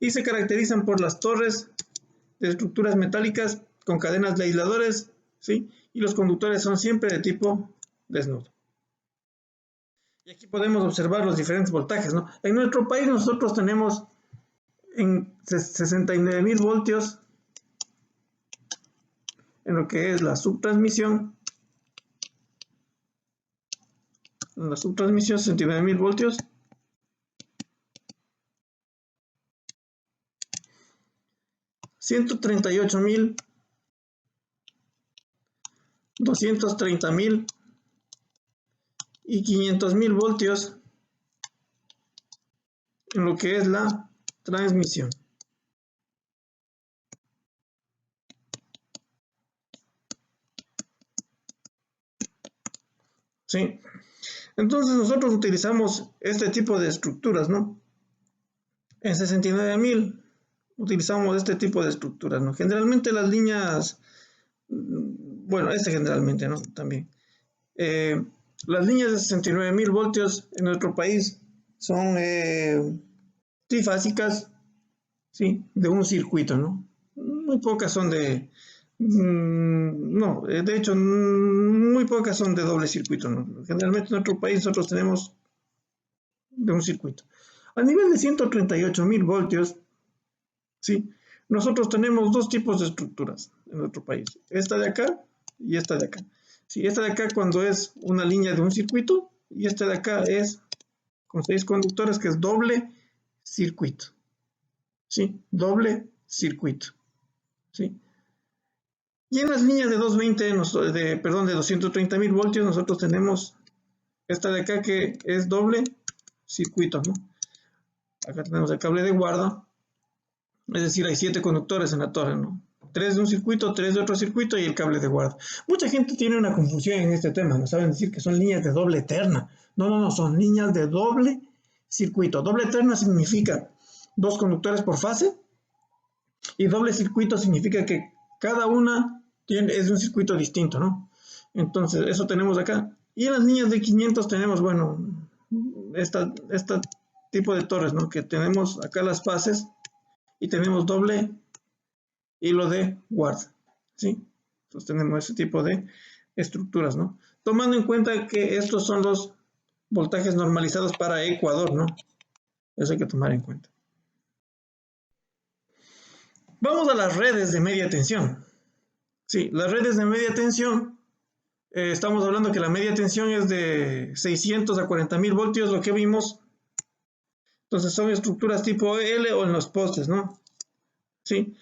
y se caracterizan por las torres de estructuras metálicas con cadenas de aisladores, ¿sí? Y los conductores son siempre de tipo desnudo. Y aquí podemos observar los diferentes voltajes, ¿no? En nuestro país nosotros tenemos en 69.000 voltios en lo que es la subtransmisión. En la subtransmisión 69.000 voltios. 138.000, 230.000 y 500.000 voltios en lo que es la transmisión. ¿Sí? Entonces nosotros utilizamos este tipo de estructuras, ¿no? En 69.000 utilizamos este tipo de estructuras, ¿no? Generalmente las líneas, bueno, generalmente, ¿no? También. Las líneas de 69.000 voltios en nuestro país son trifásicas, ¿sí? De un circuito, ¿no? Muy pocas son de... no, de hecho, muy pocas son de doble circuito, ¿no? Generalmente en nuestro país nosotros tenemos de un circuito. A nivel de 138.000 voltios, ¿sí? Nosotros tenemos dos tipos de estructuras en nuestro país. Esta de acá y esta de acá. Sí, esta de acá cuando es una línea de un circuito y esta de acá es con 6 conductores que es doble circuito. ¿Sí? Doble circuito. ¿Sí? Y en las líneas de 220, de 230.000 voltios, nosotros tenemos esta de acá que es doble circuito, ¿no? Acá tenemos el cable de guarda, es decir, hay 7 conductores en la torre, ¿no? 3 de un circuito, 3 de otro circuito y el cable de guarda. Mucha gente tiene una confusión en este tema, no saben decir que son líneas de doble eterna. No, son líneas de doble circuito. Doble eterna significa 2 conductores por fase y doble circuito significa que cada una es de un circuito distinto, ¿no? Entonces, eso tenemos acá. Y en las líneas de 500 tenemos, bueno, esta tipo de torres, ¿no? Que tenemos acá las fases y tenemos doble hilo de guarda, ¿sí? Entonces tenemos ese tipo de estructuras, ¿no? Tomando en cuenta que estos son los voltajes normalizados para Ecuador, ¿no? Eso hay que tomar en cuenta. Vamos a las redes de media tensión. Sí, las redes de media tensión, estamos hablando que la media tensión es de 600 a 40.000 voltios, lo que vimos. Entonces son estructuras tipo L o en los postes, ¿no? Sí.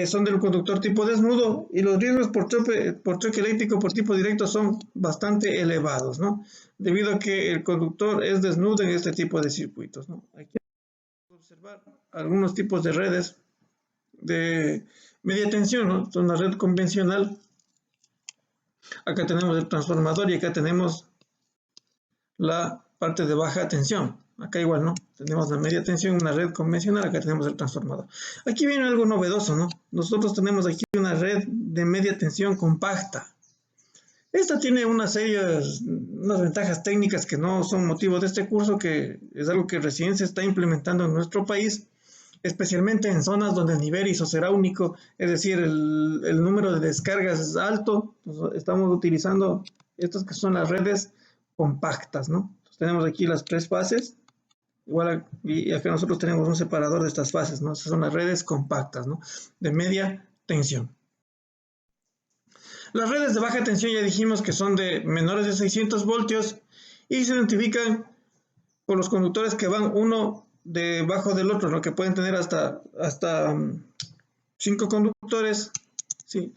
Son del conductor tipo desnudo y los riesgos por choque eléctrico por tipo directo son bastante elevados, ¿no? Debido a que el conductor es desnudo en este tipo de circuitos, ¿no? Aquí vamos a observar algunos tipos de redes de media tensión, ¿no? Son una red convencional. Acá tenemos el transformador y acá tenemos la parte de baja tensión. Acá igual, ¿no? Tenemos la media tensión, una red convencional, acá tenemos el transformador. Aquí viene algo novedoso, ¿no? Nosotros tenemos aquí una red de media tensión compacta. Esta tiene unas ventajas técnicas que no son motivo de este curso, que es algo que recién se está implementando en nuestro país, especialmente en zonas donde el nivel ISO será único, es decir, el número de descargas es alto. Entonces, estamos utilizando estas que son las redes compactas, ¿no? Entonces, tenemos aquí las 3 fases. Igual y acá nosotros tenemos un separador de estas fases, ¿no? Estas son las redes compactas, ¿no? De media tensión. Las redes de baja tensión ya dijimos que son de menores de 600 voltios y se identifican por los conductores que van uno debajo del otro, lo que pueden tener hasta 5 conductores, ¿sí?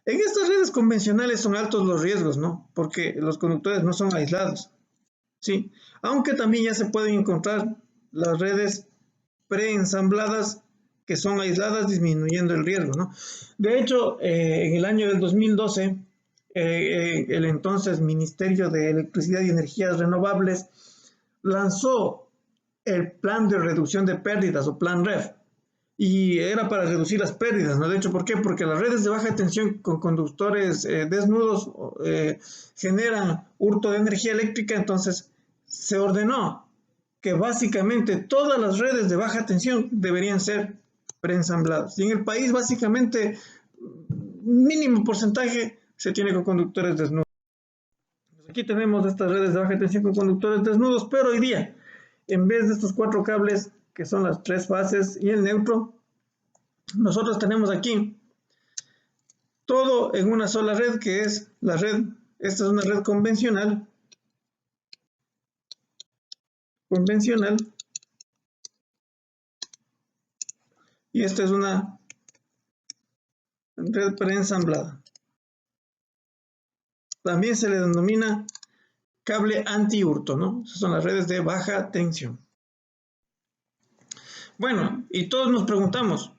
En estas redes convencionales son altos los riesgos, ¿no? Porque los conductores no son aislados, ¿sí? Aunque también ya se pueden encontrar las redes preensambladas que son aisladas, disminuyendo el riesgo, ¿no? De hecho, en el año del 2012, el entonces Ministerio de Electricidad y Energías Renovables lanzó el Plan de Reducción de Pérdidas, o Plan REF, y era para reducir las pérdidas, ¿no? De hecho, ¿por qué? Porque las redes de baja tensión con conductores desnudos generan hurto de energía eléctrica. Entonces se ordenó que básicamente todas las redes de baja tensión deberían ser preensambladas. Y en el país básicamente mínimo porcentaje se tiene con conductores desnudos. Aquí tenemos estas redes de baja tensión con conductores desnudos, pero hoy día, en vez de estos 4 cables, que son las 3 fases y el neutro, nosotros tenemos aquí todo en una sola red, que es la red, esta es una red convencional, y esta es una red preensamblada. También se le denomina cable anti-hurto, ¿no? Esas son las redes de baja tensión. Bueno, y todos nos preguntamos,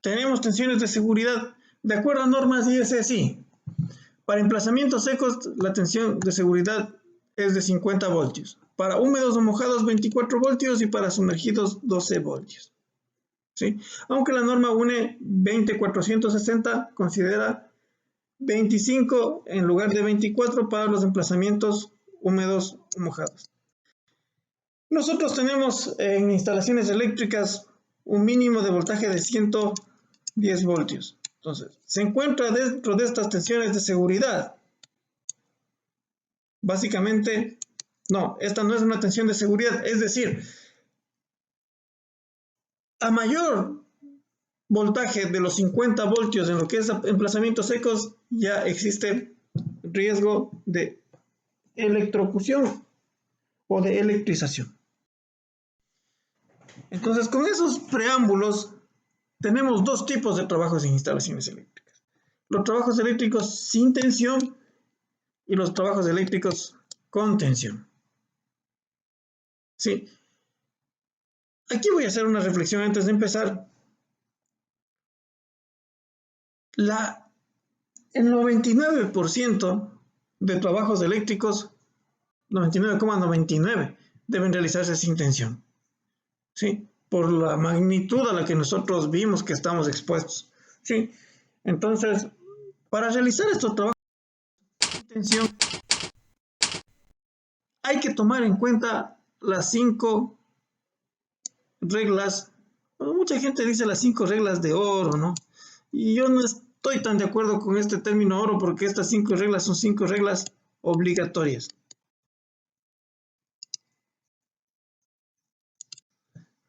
¿tenemos tensiones de seguridad de acuerdo a normas ISSI? Para emplazamientos secos, la tensión de seguridad es de 50 voltios. Para húmedos o mojados, 24 voltios, y para sumergidos, 12 voltios. ¿Sí? Aunque la norma UNE 20460 considera 25 en lugar de 24 para los emplazamientos húmedos o mojados. Nosotros tenemos en instalaciones eléctricas un mínimo de voltaje de 110 voltios. Entonces, se encuentra dentro de estas tensiones de seguridad. Básicamente, no, esta no es una tensión de seguridad, es decir, a mayor voltaje de los 50 voltios en lo que es emplazamientos secos, ya existe riesgo de electrocución o de electrización. Entonces, con esos preámbulos, tenemos 2 tipos de trabajos en instalaciones eléctricas: los trabajos eléctricos sin tensión y los trabajos eléctricos con tensión. Sí. Aquí voy a hacer una reflexión antes de empezar. El 99% de trabajos eléctricos, 99,99, deben realizarse sin tensión, ¿sí? Por la magnitud a la que nosotros vimos que estamos expuestos, ¿sí? Entonces, para realizar estos trabajos sin tensión, hay que tomar en cuenta las 5 reglas. Bueno, mucha gente dice las 5 reglas de oro, ¿no? Y yo no estoy tan de acuerdo con este término oro, porque estas 5 reglas son 5 reglas obligatorias.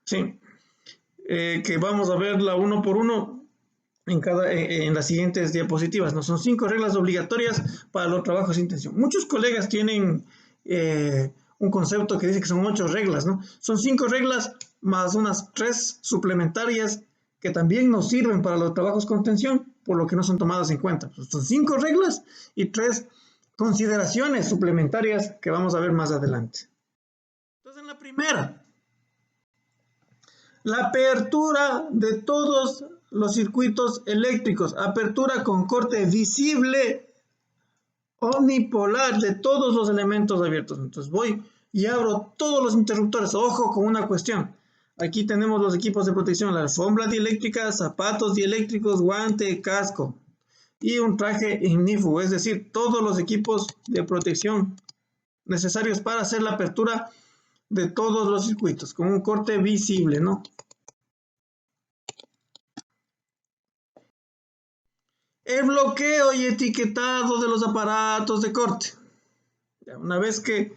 Sí, que vamos a verla uno por uno en las siguientes diapositivas, ¿no? Son 5 reglas obligatorias para los trabajos sin tensión. Muchos colegas tienen un concepto que dice que son 8 reglas, ¿no? Son 5 reglas más unas 3 suplementarias que también nos sirven para los trabajos con tensión, por lo que no son tomadas en cuenta. Pues son 5 reglas y 3 consideraciones suplementarias que vamos a ver más adelante. Entonces, en la primera, la apertura de todos los circuitos eléctricos, apertura con corte visible omnipolar de todos los elementos abiertos. Entonces voy y abro todos los interruptores. Ojo con una cuestión. Aquí tenemos los equipos de protección: la alfombra dieléctrica, zapatos dieléctricos, guante, casco y un traje ignífugo, es decir, todos los equipos de protección necesarios para hacer la apertura de todos los circuitos con un corte visible, ¿no? El bloqueo y etiquetado de los aparatos de corte. Una vez que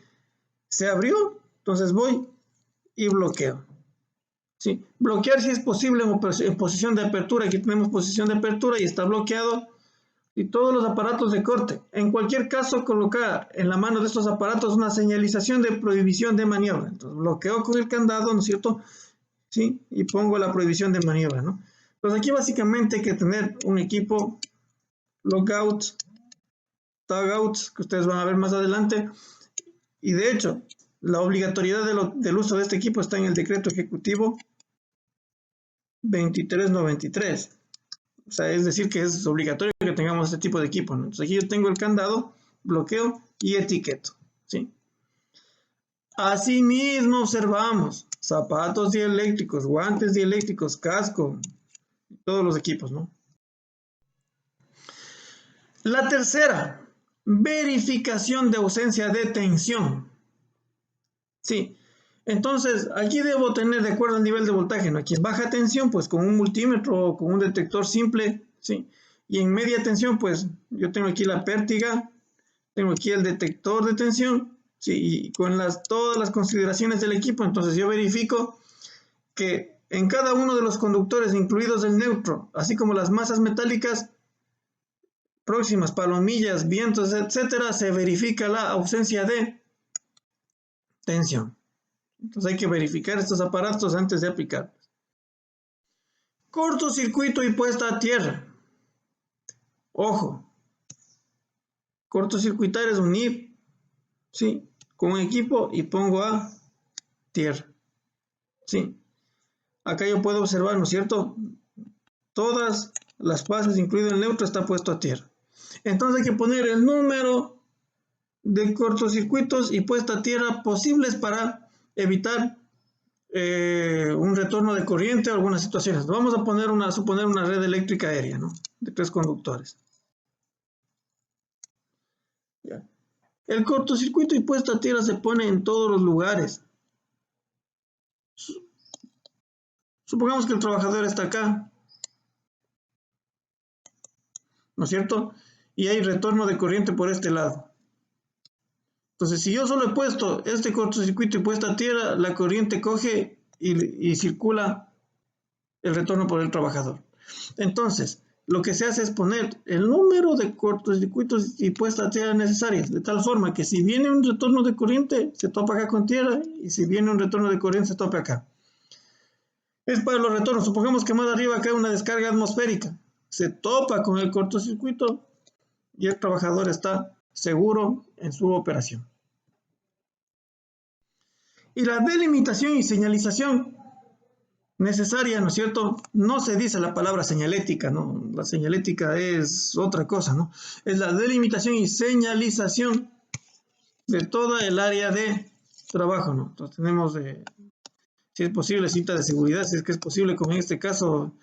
se abrió, entonces voy y bloqueo. ¿Sí? Bloquear si es posible en posición de apertura. Aquí tenemos posición de apertura y está bloqueado. Y todos los aparatos de corte. En cualquier caso, colocar en la mano de estos aparatos una señalización de prohibición de maniobra. Entonces bloqueo con el candado, ¿no es cierto? ¿sí? Y pongo la prohibición de maniobra, ¿no? Entonces aquí básicamente hay que tener un equipo logout, tagouts, que ustedes van a ver más adelante. Y de hecho, la obligatoriedad del uso de este equipo está en el decreto ejecutivo 2393. O sea, es decir, que es obligatorio que tengamos este tipo de equipo, ¿no? Entonces aquí yo tengo el candado, bloqueo y etiqueto, ¿sí? Asimismo observamos zapatos dieléctricos, guantes dieléctricos, casco, todos los equipos, ¿no? La tercera, verificación de ausencia de tensión. Sí, entonces aquí debo tener de acuerdo al nivel de voltaje, ¿no? Aquí en baja tensión, pues con un multímetro o con un detector simple, ¿sí? Y en media tensión, pues yo tengo aquí la pértiga, tengo aquí el detector de tensión, ¿sí? Y con todas las consideraciones del equipo, entonces yo verifico que en cada uno de los conductores, incluidos el neutro, así como las masas metálicas próximas, palomillas, vientos, etcétera, se verifica la ausencia de tensión. Entonces hay que verificar estos aparatos antes de aplicarlos. Cortocircuito y puesta a tierra. Ojo, cortocircuitar es unir, ¿sí? Con un equipo y pongo a tierra, ¿sí? Acá yo puedo observar, ¿no es cierto? Todas las fases, incluido el neutro, está puesto a tierra. Entonces hay que poner el número de cortocircuitos y puesta a tierra posibles para evitar un retorno de corriente o algunas situaciones. Vamos a suponer una red eléctrica aérea, ¿no? De 3 conductores. ¿Ya? El cortocircuito y puesta a tierra se pone en todos los lugares. Supongamos que el trabajador está acá, ¿no es cierto? Y hay retorno de corriente por este lado. Entonces, si yo solo he puesto este cortocircuito y puesta a tierra, la corriente coge y circula el retorno por el trabajador. Entonces, lo que se hace es poner el número de cortocircuitos y puesta a tierra necesarias, de tal forma que si viene un retorno de corriente, se topa acá con tierra, y si viene un retorno de corriente, se topa acá. Es para los retornos. Supongamos que más arriba acá hay una descarga atmosférica. Se topa con el cortocircuito y el trabajador está seguro en su operación. Y la delimitación y señalización necesaria, ¿no es cierto? No se dice la palabra señalética, ¿no? La señalética es otra cosa, ¿no? Es la delimitación y señalización de toda el área de trabajo, ¿no? Entonces tenemos, si es posible, cinta de seguridad, si es que es posible, como en este caso,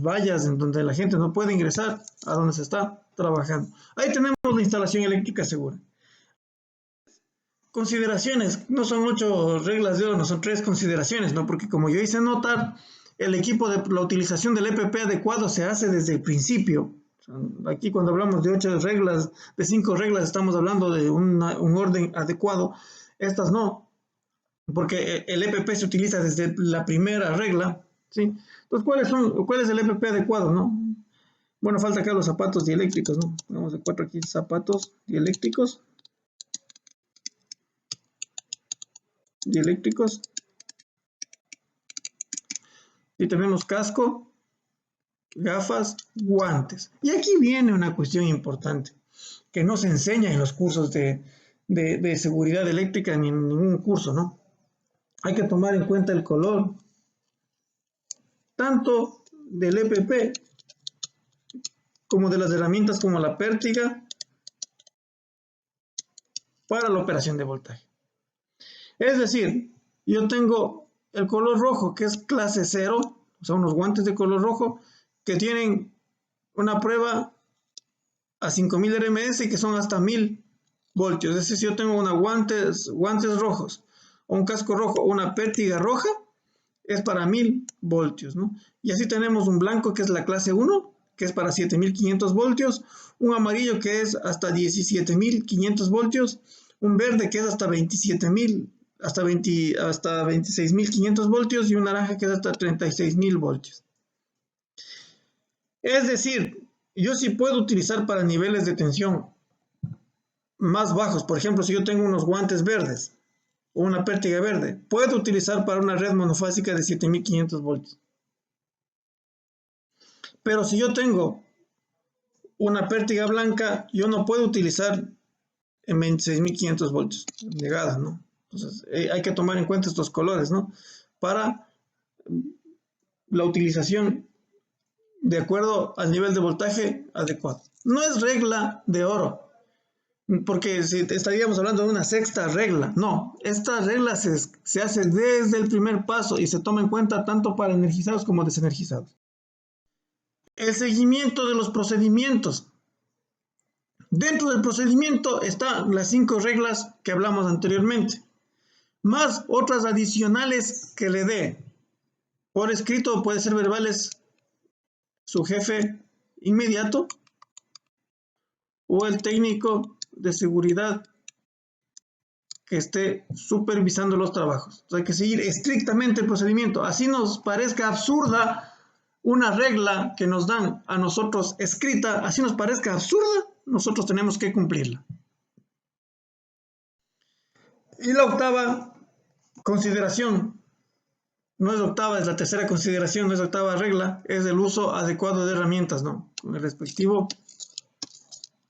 vallas en donde la gente no puede ingresar a donde se está trabajando. Ahí tenemos la instalación eléctrica segura. Consideraciones, no son 8 reglas de oro, no son 3 consideraciones, ¿no? Porque como yo hice notar, el equipo de la utilización del EPP adecuado se hace desde el principio. Aquí cuando hablamos de 8 reglas, de 5 reglas, estamos hablando de un orden adecuado. Estas no, porque el EPP se utiliza desde la primera regla, ¿sí? Entonces, ¿cuál es el EPP adecuado, no? Bueno, falta acá los zapatos dieléctricos, ¿no? Vamos a 4 aquí, zapatos dieléctricos. Y tenemos casco, gafas, guantes. Y aquí viene una cuestión importante que no se enseña en los cursos de seguridad eléctrica ni en ningún curso, ¿no? Hay que tomar en cuenta el color tanto del EPP como de las herramientas como la pértiga para la operación de voltaje. Es decir, yo tengo el color rojo, que es clase 0, o sea, unos guantes de color rojo que tienen una prueba a 5000 RMS y que son hasta 1000 voltios. Es decir, si yo tengo guantes rojos o un casco rojo o una pértiga roja, es para 1000 voltios, ¿no? Y así tenemos un blanco que es la clase 1, que es para 7500 voltios, un amarillo que es hasta 17500 voltios, un verde que es hasta 27000, hasta 26500 voltios y un naranja que es hasta 36000 voltios. Es decir, yo sí puedo utilizar para niveles de tensión más bajos. Por ejemplo, si yo tengo unos guantes verdes o una pértiga verde, puedo utilizar para una red monofásica de 7500 voltios. Pero si yo tengo una pértiga blanca, yo no puedo utilizar en 26.500 voltios negadas, ¿no? Entonces hay que tomar en cuenta estos colores, ¿no? Para la utilización de acuerdo al nivel de voltaje adecuado. No es regla de oro, porque si estaríamos hablando de una sexta regla. No, esta regla se hace desde el primer paso y se toma en cuenta tanto para energizados como desenergizados. El seguimiento de los procedimientos. Dentro del procedimiento están las 5 reglas que hablamos anteriormente, más otras adicionales que le dé por escrito, puede ser verbales, su jefe inmediato o el técnico de seguridad que esté supervisando los trabajos. Entonces hay que seguir estrictamente el procedimiento. Así nos parezca absurda una regla que nos dan a nosotros escrita, así nos parezca absurda, nosotros tenemos que cumplirla. Y la octava consideración, no es la octava, es la tercera consideración, no es la octava regla, es el uso adecuado de herramientas, ¿no? Con el respectivo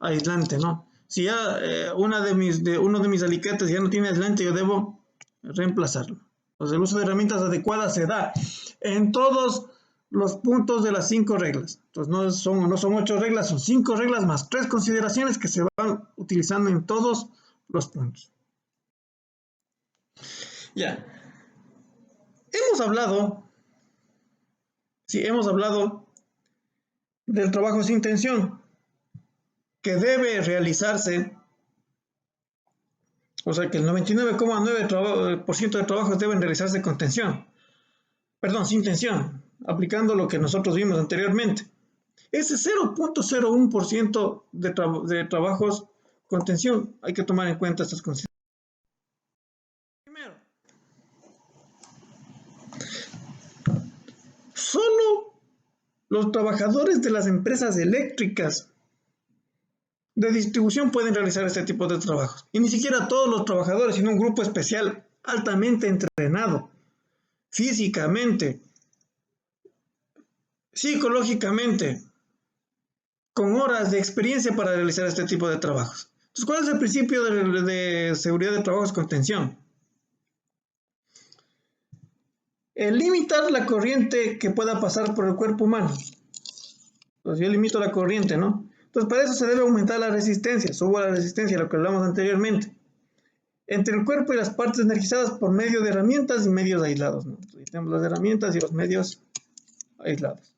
aislante, ¿no? Si ya uno de mis alicates ya no tiene aislante, yo debo reemplazarlo. Entonces el uso de herramientas adecuadas se da en todos los puntos de las 5 reglas. Entonces no son 8 reglas, son 5 reglas más 3 consideraciones que se van utilizando en todos los puntos. Ya. Hemos hablado del trabajo sin tensión que debe realizarse, o sea que el 99,9% de trabajos deben realizarse con tensión. Perdón, sin tensión, aplicando lo que nosotros vimos anteriormente. Ese 0.01% de trabajos con tensión, hay que tomar en cuenta estas consideraciones. Primero, solo los trabajadores de las empresas eléctricas de distribución pueden realizar este tipo de trabajos. Y ni siquiera todos los trabajadores, sino un grupo especial altamente entrenado, físicamente, psicológicamente, con horas de experiencia para realizar este tipo de trabajos. Entonces, ¿cuál es el principio de seguridad de trabajos con tensión? El limitar la corriente que pueda pasar por el cuerpo humano. Entonces, yo limito la corriente, ¿no? Entonces, para eso se debe aumentar la resistencia, subo la resistencia, lo que hablamos anteriormente, entre el cuerpo y las partes energizadas por medio de herramientas y medios aislados, ¿no? Entonces, tenemos las herramientas y los medios aislados.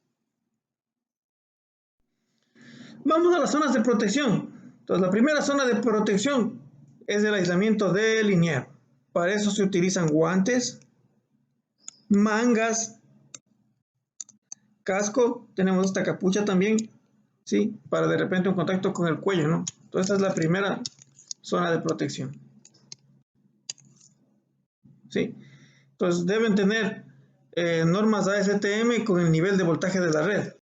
Vamos a las zonas de protección. Entonces, la primera zona de protección es el aislamiento de lineal. Para eso se utilizan guantes, mangas, casco, tenemos esta capucha también, ¿sí? Para de repente un contacto con el cuello, ¿no? Entonces, esta es la primera zona de protección, ¿sí? Entonces, deben tener normas ASTM con el nivel de voltaje de la red.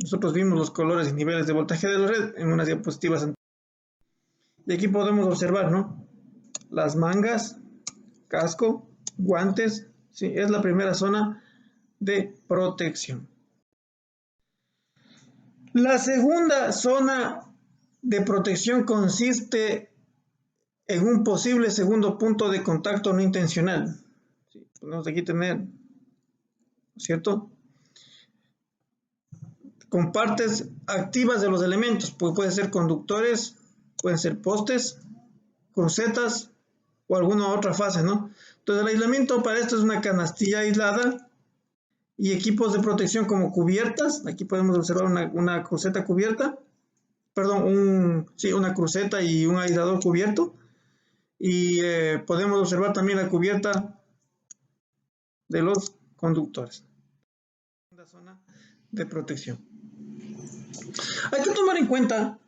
Nosotros vimos los colores y niveles de voltaje de la red en unas diapositivas anteriores. Y aquí podemos observar, ¿no? Las mangas, casco, guantes, ¿sí? Es la primera zona de protección. La segunda zona de protección consiste en un posible segundo punto de contacto no intencional. ¿Sí? Podemos aquí tener, ¿cierto? Con partes activas de los elementos, pues pueden ser conductores, pueden ser postes, crucetas o alguna otra fase, ¿no? Entonces el aislamiento para esto es una canastilla aislada y equipos de protección como cubiertas. Aquí podemos observar una cruceta cubierta, perdón, una cruceta y un aislador cubierto. Y podemos observar también la cubierta de los conductores. Segunda zona de protección. Hay que tomar en cuenta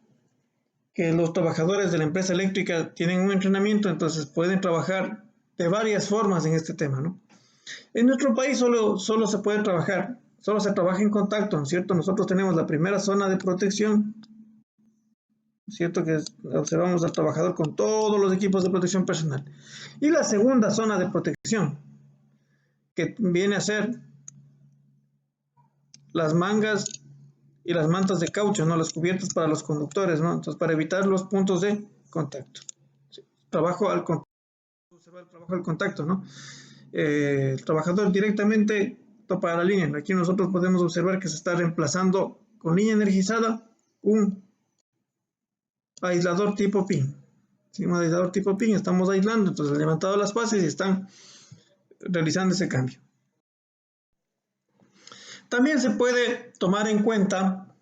que los trabajadores de la empresa eléctrica tienen un entrenamiento, entonces pueden trabajar de varias formas en este tema, ¿no? En nuestro país solo se puede trabajar, solo se trabaja en contacto, ¿no es cierto? Nosotros tenemos la primera zona de protección ¿cierto? Que observamos al trabajador con todos los equipos de protección personal. Y la segunda zona de protección, que viene a ser las mangas y las mantas de caucho, ¿no? Las cubiertas para los conductores, ¿no? Entonces, para evitar los puntos de contacto. Sí. Trabajo al contacto, observar el trabajo al contacto, ¿no? El trabajador directamente topa la línea. Aquí nosotros podemos observar que se está reemplazando con línea energizada un aislador tipo pin. ¿Sí? Un aislador tipo pin, estamos aislando, entonces han levantado las fases y están realizando ese cambio. También se puede tomar en cuenta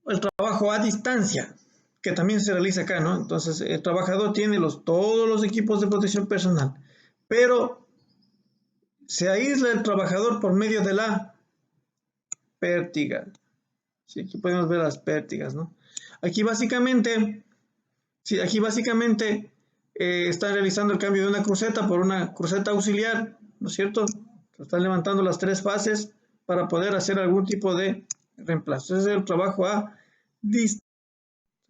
el trabajo a distancia, que también se realiza acá, ¿no? Entonces, el trabajador tiene todos los equipos de protección personal, pero se aísla el trabajador por medio de la pértiga. Sí, aquí podemos ver las pértigas, ¿no? Aquí básicamente está realizando el cambio de una cruceta por una cruceta auxiliar, ¿no es cierto? Están levantando las tres fases para poder hacer algún tipo de reemplazo. Ese es el trabajo a distancia.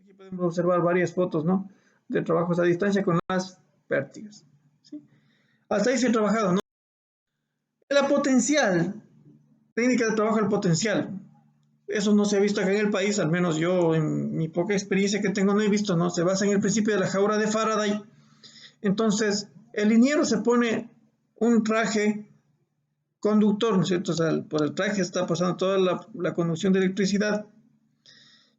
Aquí podemos observar varias fotos, ¿no? De trabajos a distancia con las pértigas. ¿Sí? Hasta ahí se ha trabajado, ¿no? La potencial, técnica de trabajo al potencial. Eso no se ha visto acá en el país, al menos yo en mi poca experiencia que tengo no he visto, ¿no? Se basa en el principio de la jaula de Faraday. Entonces, el liniero se pone un traje conductor, ¿no es cierto? O sea, por el traje está pasando toda la conducción de electricidad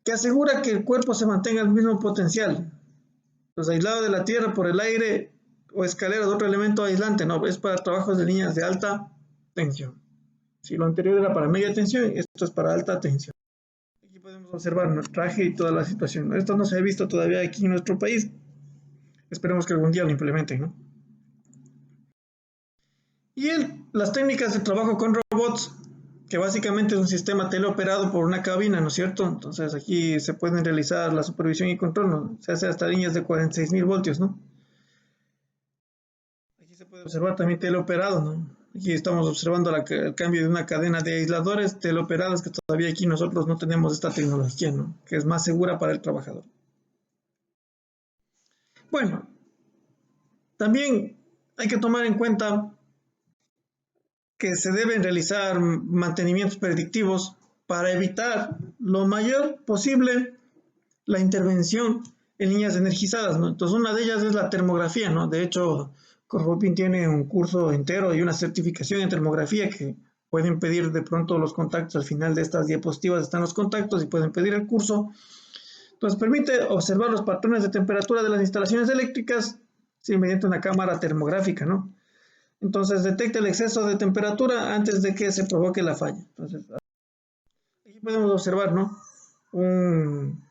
que asegura que el cuerpo se mantenga al mismo potencial. Entonces, aislado de la tierra por el aire o escalera de otro elemento aislante, no, es para trabajos de líneas de alta tensión. Si lo anterior era para media tensión, esto es para alta tensión. Aquí podemos observar nuestro traje y toda la situación. Esto no se ha visto todavía aquí en nuestro país. Esperemos que algún día lo implementen, ¿no? Y las técnicas de trabajo con robots, que básicamente es un sistema teleoperado por una cabina, ¿no es cierto? Entonces aquí se pueden realizar la supervisión y control, ¿no? Se hace hasta líneas de 46.000 voltios, ¿no? Aquí se puede observar también teleoperado, ¿no? Aquí estamos observando el cambio de una cadena de aisladores teleoperados que todavía aquí nosotros no tenemos esta tecnología, ¿no? Que es más segura para el trabajador. Bueno, también hay que tomar en cuenta que se deben realizar mantenimientos predictivos para evitar lo mayor posible la intervención en líneas energizadas, ¿no? Entonces, una de ellas es la termografía, ¿no? De hecho, Corfopin tiene un curso entero y una certificación en termografía que pueden pedir de pronto los contactos. Al final de estas diapositivas están los contactos y pueden pedir el curso. Entonces, permite observar los patrones de temperatura de las instalaciones eléctricas, sí, mediante una cámara termográfica, ¿no? Entonces, detecta el exceso de temperatura antes de que se provoque la falla. Entonces, aquí podemos observar, ¿no? Un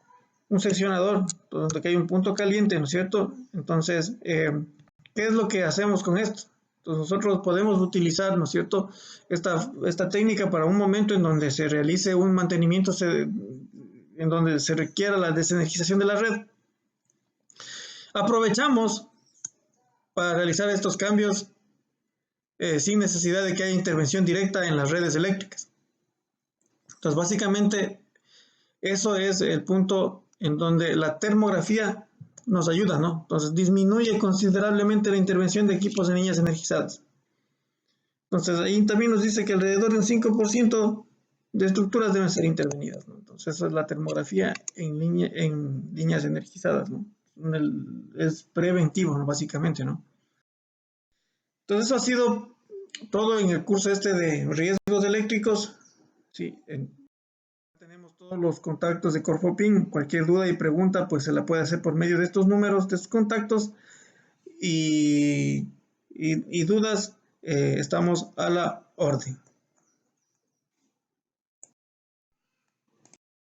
seccionador donde hay un punto caliente, ¿no es cierto? Entonces, ¿qué es lo que hacemos con esto? Entonces, nosotros podemos utilizar, ¿no es cierto?, esta técnica para un momento en donde se realice un mantenimiento, en donde se requiera la desenergización de la red. Aprovechamos para realizar estos cambios sin necesidad de que haya intervención directa en las redes eléctricas. Entonces, básicamente, eso es el punto en donde la termografía nos ayuda, ¿no? Entonces, disminuye considerablemente la intervención de equipos en líneas energizadas. Entonces, ahí también nos dice que alrededor de un 5% de estructuras deben ser intervenidas, ¿no? Entonces, eso es la termografía en líneas energizadas, ¿no? Es preventivo, ¿no? Básicamente, ¿no? Entonces, eso ha sido todo en el curso este de riesgos eléctricos. Sí, tenemos todos los contactos de Corfopin. Cualquier duda y pregunta, pues se la puede hacer por medio de estos números, de estos contactos. Y dudas, estamos a la orden.